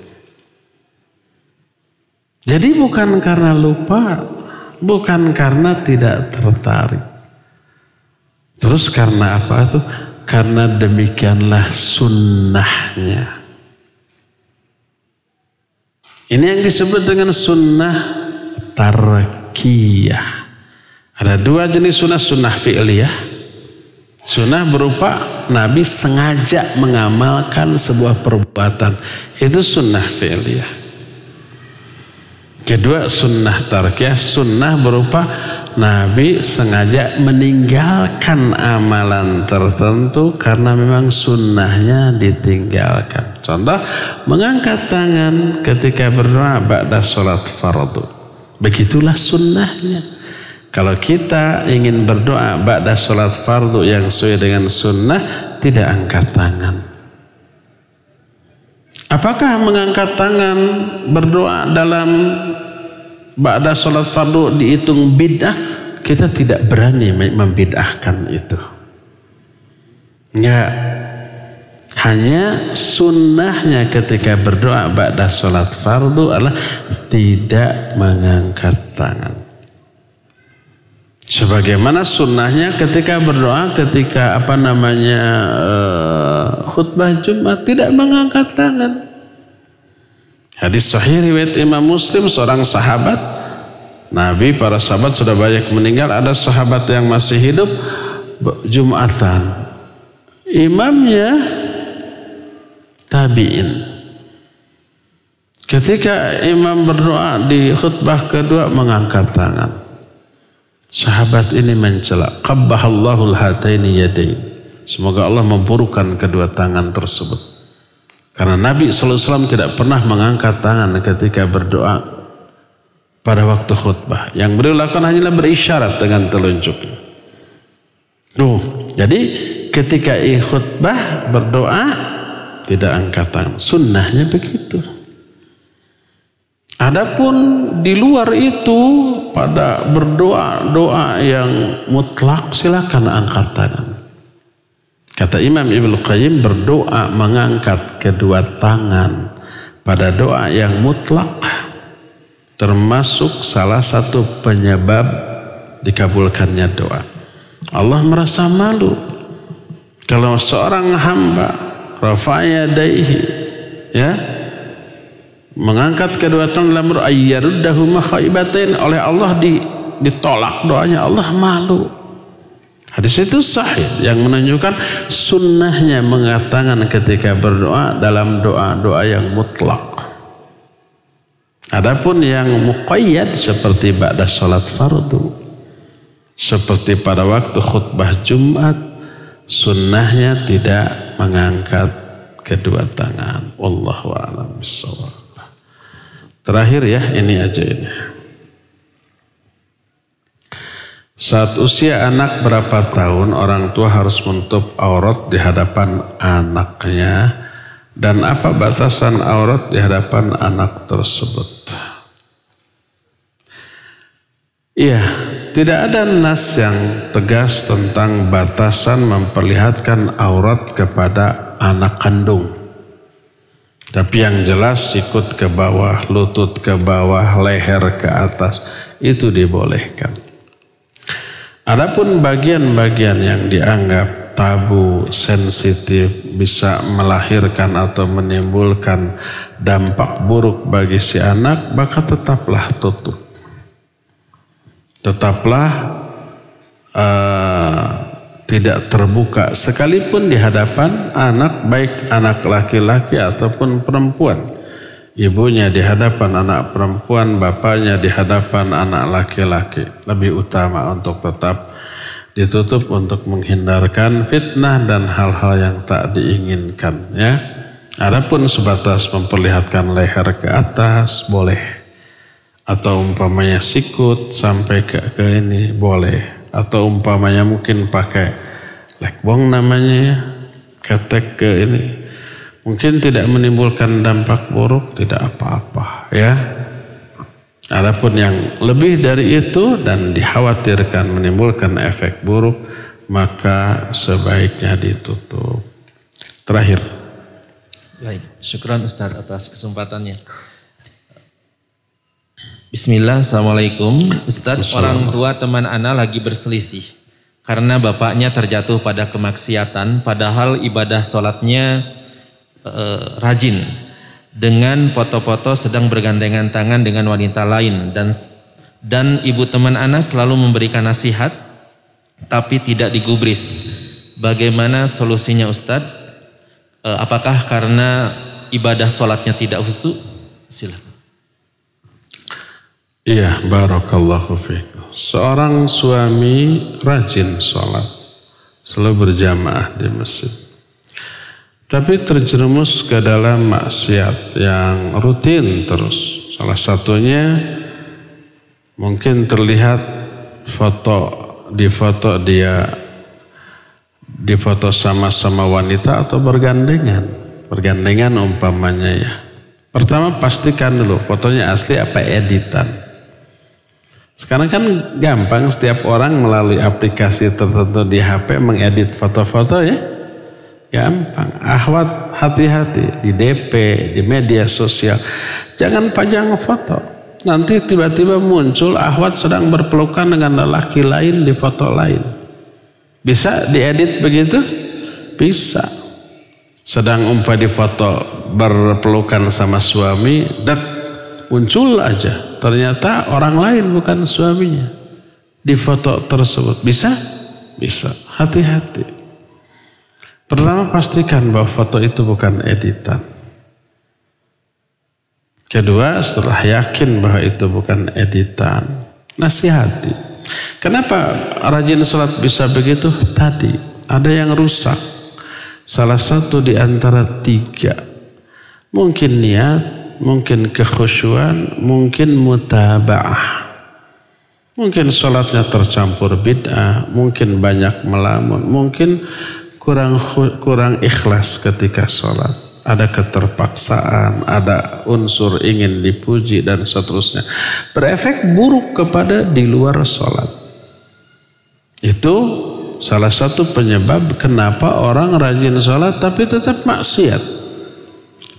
Jadi bukan karena lupa, bukan karena tidak tertarik. Terus karena apa tuh? Karena demikianlah sunnahnya. Ini yang disebut dengan sunnah tarkiyah. Ada 2 jenis sunnah, sunnah fi'liyah. Sunnah berupa Nabi sengaja mengamalkan sebuah perbuatan. Itu sunnah fi'liyah. Kedua, sunnah tarkiyah. Sunnah berupa Nabi sengaja meninggalkan amalan tertentu karena memang sunnahnya ditinggalkan. Contoh, mengangkat tangan ketika berdoa ba'da sholat fardu. Begitulah sunnahnya. Kalau kita ingin berdoa ba'da sholat fardu yang sesuai dengan sunnah, tidak angkat tangan. Apakah mengangkat tangan berdoa dalam ba'da sholat fardu dihitung bid'ah? Kita tidak berani membid'ahkan itu. Enggak. Hanya sunnahnya ketika berdoa ba'da sholat fardu adalah tidak mengangkat tangan. Sebagaimana sunnahnya ketika berdoa, ketika khutbah Jumat, tidak mengangkat tangan. Hadis sahih riwayat Imam Muslim, seorang sahabat Nabi, para sahabat sudah banyak meninggal, ada sahabat yang masih hidup, Jumatan. Imamnya tabi'in. Ketika imam berdoa di khutbah kedua mengangkat tangan. Sahabat ini mencela, qabbahallahul hataini yadain. Semoga Allah memburukan kedua tangan tersebut. Karena Nabi SAW tidak pernah mengangkat tangan ketika berdoa pada waktu khutbah. Yang beliau lakukan hanyalah berisyarat dengan telunjuknya. Jadi ketika khutbah berdoa tidak angkat tangan. Sunnahnya begitu. Adapun di luar itu pada berdoa yang mutlak silakan angkat tangan. Kata Imam Ibnu Qayyim, berdoa mengangkat kedua tangan pada doa yang mutlak termasuk salah satu penyebab dikabulkannya doa. Allah merasa malu kalau seorang hamba rafa'a yadaihi, ya, mengangkat kedua tangan dalam berdoa, ayyaruddahu makhaibatain, oleh Allah ditolak doanya, Allah malu. Hadis itu sahih yang menunjukkan sunnahnya mengangkat tangan ketika berdoa dalam doa-doa yang mutlak. Adapun yang muqayyad seperti ba'da sholat fardu, seperti pada waktu khutbah Jumat, sunnahnya tidak mengangkat kedua tangan. Wallahu a'lam bishawab. Terakhir ya, ini aja ini. Saat usia anak berapa tahun orang tua harus menutup aurat di hadapan anaknya, dan apa batasan aurat di hadapan anak tersebut? Iya, tidak ada nas yang tegas tentang batasan memperlihatkan aurat kepada anak kandung. Tapi yang jelas sikut ke bawah, lutut ke bawah, leher ke atas, itu dibolehkan. Adapun bagian-bagian yang dianggap tabu, sensitif, bisa melahirkan atau menimbulkan dampak buruk bagi si anak, maka tetaplah tutup. Tetaplah tidak terbuka sekalipun di hadapan anak, baik anak laki-laki ataupun perempuan. Ibunya di hadapan anak perempuan, bapaknya di hadapan anak laki-laki. Lebih utama untuk tetap ditutup untuk menghindarkan fitnah dan hal-hal yang tak diinginkan, ya. Adapun sebatas memperlihatkan leher ke atas boleh. Atau umpamanya sikut sampai ke ini boleh. Atau umpamanya mungkin pakai lekbong namanya ya, ketek ke ini. Mungkin tidak menimbulkan dampak buruk, tidak apa-apa ya. Adapun yang lebih dari itu dan dikhawatirkan menimbulkan efek buruk, maka sebaiknya ditutup. Terakhir. Baik, syukran Ustaz atas kesempatannya. Bismillah, Assalamualaikum. Ustaz, orang tua teman ana lagi berselisih karena bapaknya terjatuh pada kemaksiatan padahal ibadah sholatnya rajin, dengan foto-foto sedang bergandengan tangan dengan wanita lain, dan ibu teman ana selalu memberikan nasihat tapi tidak digubris. Bagaimana solusinya Ustaz? Apakah karena ibadah sholatnya tidak khusyuk? Silakan. Iya, barakallahu fiikum. Seorang suami rajin sholat, selalu berjamaah di masjid. Tapi terjerumus ke dalam maksiat yang rutin terus. Salah satunya mungkin terlihat di foto dia sama-sama wanita atau bergandengan umpamanya ya. Pertama pastikan dulu fotonya asli apa editan. Sekarang kan gampang, setiap orang melalui aplikasi tertentu di HP mengedit foto-foto ya. Gampang. Akhwat, hati-hati di DP, di media sosial. Jangan pajang foto. Nanti tiba-tiba muncul akhwat sedang berpelukan dengan lelaki lain di foto lain. Bisa diedit begitu? Bisa. Sedang di foto berpelukan sama suami, muncul aja. Ternyata orang lain bukan suaminya di foto tersebut. Bisa? Bisa. Hati-hati. Pertama pastikan bahwa foto itu bukan editan. Kedua, setelah yakin bahwa itu bukan editan, nasihati. Kenapa rajin sholat bisa begitu? Tadi ada yang rusak. Salah satu di antara 3. Mungkin niat, mungkin kekhusyuan, mungkin mutaba'ah. Mungkin sholatnya tercampur bid'ah, mungkin banyak melamun, mungkin kurang ikhlas ketika sholat. Ada keterpaksaan, ada unsur ingin dipuji dan seterusnya. Berefek buruk kepada di luar sholat. Itu salah satu penyebab kenapa orang rajin sholat tapi tetap maksiat.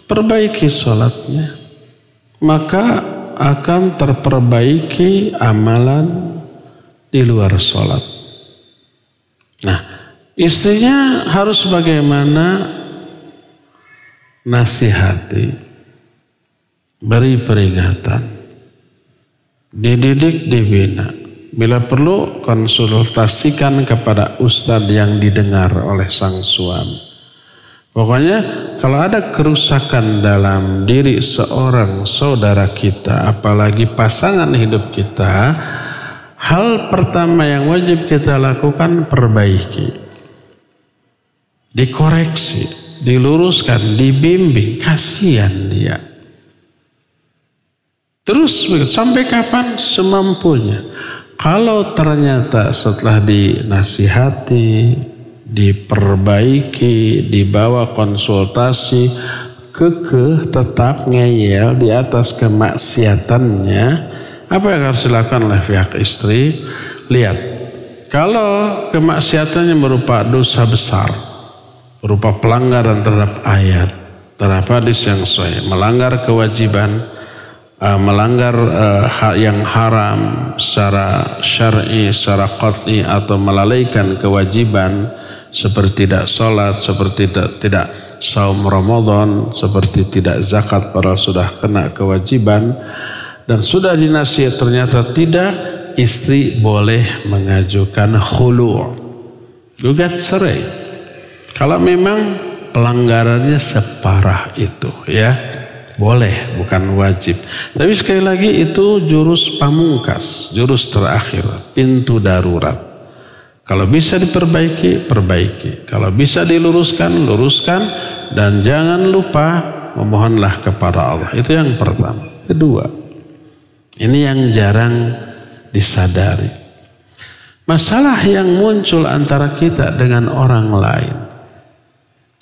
Perbaiki sholatnya, maka akan terperbaiki amalan di luar sholat. Nah, istrinya harus bagaimana? Nasihati, beri peringatan, dididik, dibina. Bila perlu konsultasikan kepada ustadz yang didengar oleh sang suami. Pokoknya kalau ada kerusakan dalam diri seorang saudara kita, apalagi pasangan hidup kita, hal pertama yang wajib kita lakukan perbaiki. Dikoreksi, diluruskan, dibimbing, kasihan dia. Terus sampai kapan? Semampunya. Kalau ternyata setelah dinasihati, diperbaiki, dibawa konsultasi, kekeh tetap ngeyel di atas kemaksiatannya, Apa yang harus dilakukan oleh pihak istri? Lihat, kalau kemaksiatannya berupa dosa besar, berupa pelanggaran terhadap ayat, terhadap hadis yang sahih, melanggar kewajiban, melanggar hak yang haram secara syar'i, secara qat'i, atau melalaikan kewajiban seperti tidak sholat, seperti tidak saum Ramadan, seperti tidak zakat padahal sudah kena kewajiban, dan sudah dinasihat ternyata tidak, istri boleh mengajukan khulu', gugat cerai. Kalau memang pelanggarannya separah itu, ya boleh, bukan wajib. Tapi sekali lagi itu jurus pamungkas, jurus terakhir, pintu darurat. Kalau bisa diperbaiki, perbaiki. Kalau bisa diluruskan, luruskan. Dan jangan lupa memohonlah kepada Allah. Itu yang pertama. Kedua, ini yang jarang disadari. Masalah yang muncul antara kita dengan orang lain,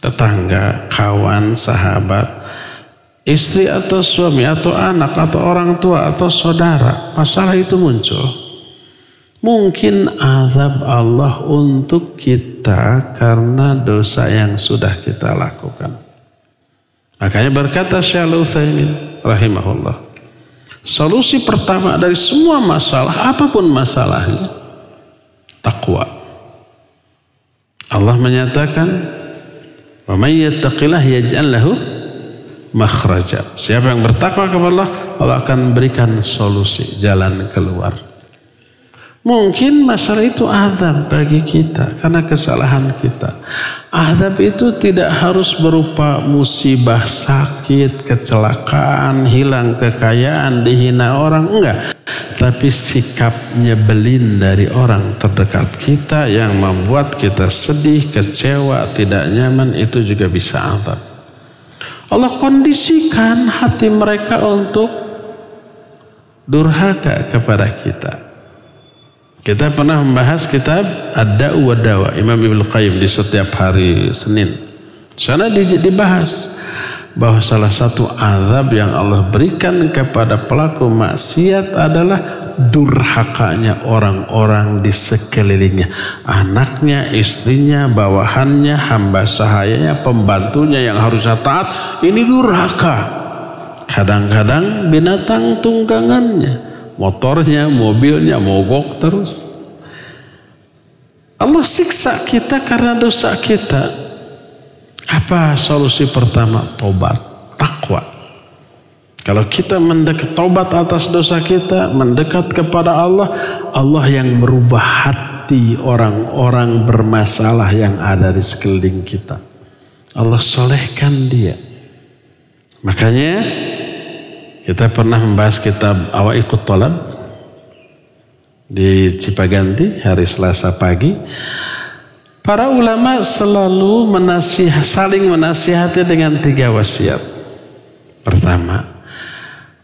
tetangga, kawan, sahabat, istri atau suami atau anak atau orang tua atau saudara, masalah itu muncul. Mungkin azab Allah untuk kita karena dosa yang sudah kita lakukan. Makanya berkata Syekh Al-Utsaimin rahimahullah, solusi pertama dari semua masalah, apapun masalahnya, takwa. Allah menyatakan, "Wa may yattaqillah yaj'al lahu makhraja." Siapa yang bertakwa kepada Allah, Allah akan berikan solusi, jalan keluar. Mungkin masalah itu azab bagi kita karena kesalahan kita. Azab itu tidak harus berupa musibah, sakit, kecelakaan, hilang kekayaan, dihina orang, enggak. Tapi sikap nyebelin dari orang terdekat kita yang membuat kita sedih, kecewa, tidak nyaman, itu juga bisa azab. Allah kondisikan hati mereka untuk durhaka kepada kita. Kita pernah membahas kitab Ad-Da'u wa Dawa Imam Ibnu Qayyim di setiap hari Senin. Sana dibahas bahwa salah satu azab yang Allah berikan kepada pelaku maksiat adalah durhakanya orang-orang di sekelilingnya. Anaknya, istrinya, bawahannya, hamba sahayanya, pembantunya yang harusnya taat, ini durhaka. Kadang-kadang binatang tunggangannya, motornya, mobilnya mogok terus. Allah siksa kita karena dosa kita. Apa solusi pertama? Tobat, takwa. Kalau kita mendekat, tobat atas dosa kita, mendekat kepada Allah, Allah yang merubah hati orang-orang bermasalah yang ada di sekeliling kita. Allah solehkan dia. Makanya kita pernah membahas kitab Awaiqut Thalab di Cipaganti hari Selasa pagi. Para ulama selalu saling menasihati dengan 3 wasiat. Pertama,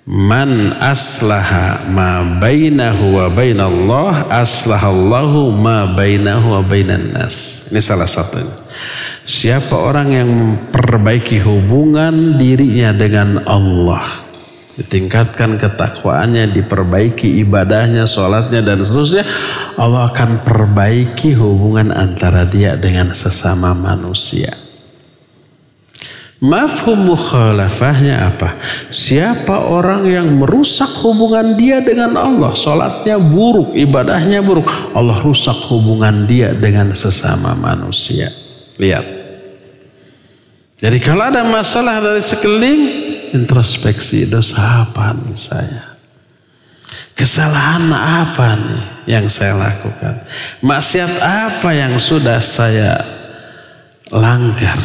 man aslaha ma bainahu wa bainallah aslahallahu ma bainahu wa bainan nas. Ini salah satunya. Siapa orang yang memperbaiki hubungan dirinya dengan Allah, ditingkatkan ketakwaannya, diperbaiki ibadahnya, sholatnya dan seterusnya, Allah akan perbaiki hubungan antara dia dengan sesama manusia. Mafhum mukhalafahnya apa? Siapa orang yang merusak hubungan dia dengan Allah, sholatnya buruk, ibadahnya buruk, Allah rusak hubungan dia dengan sesama manusia. Lihat. Jadi kalau ada masalah dari sekeliling, introspeksi, dosa apa nih saya? Kesalahan apa nih yang saya lakukan? Maksiat apa yang sudah saya langgar?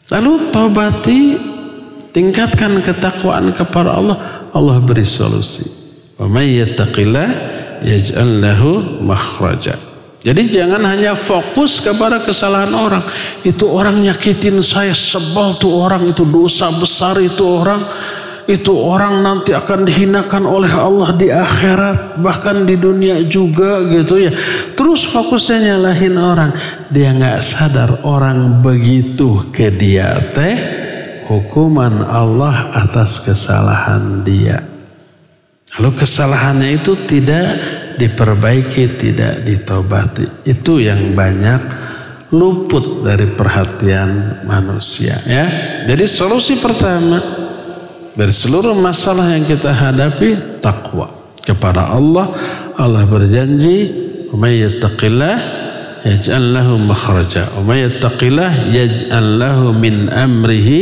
Lalu tobati, tingkatkan ketakwaan kepada Allah, Allah beri solusi. Wa may yattaqillah yaj'al lahu makhraja. Jadi jangan hanya fokus kepada kesalahan orang. Itu orang nyakitin saya, sebel tuh orang, itu dosa besar itu orang nanti akan dihinakan oleh Allah di akhirat, bahkan di dunia juga gitu ya. Terus fokusnya nyalahin orang. Dia nggak sadar orang begitu ke dia hukuman Allah atas kesalahan dia. Lalu kesalahannya itu tidak diperbaiki, tidak ditobati. Itu yang banyak luput dari perhatian manusia, ya. Jadi solusi pertama dari seluruh masalah yang kita hadapi, takwa kepada Allah. Allah berjanji, "May yattaqillah yaj'al lahu makhraja, wa may yattaqillah yaj'al lahu min amrihi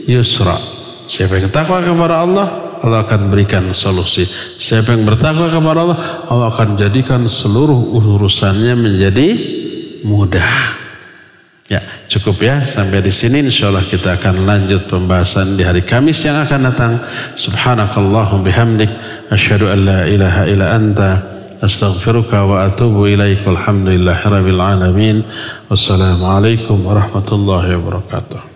yusra." Siapa yang takwa kepada Allah, Allah akan berikan solusi. Siapa yang bertakwa kepada Allah, Allah akan jadikan seluruh urusannya menjadi mudah. Ya, cukup ya sampai di sini. Insyaallah kita akan lanjut pembahasan di hari Kamis yang akan datang. Subhanakallahumma bihamdik asyhadu an la ilaha illa anta astaghfiruka wa atubu ilaik. Walhamdulillahirabbil alamin. Wassalamualaikum warahmatullahi wabarakatuh.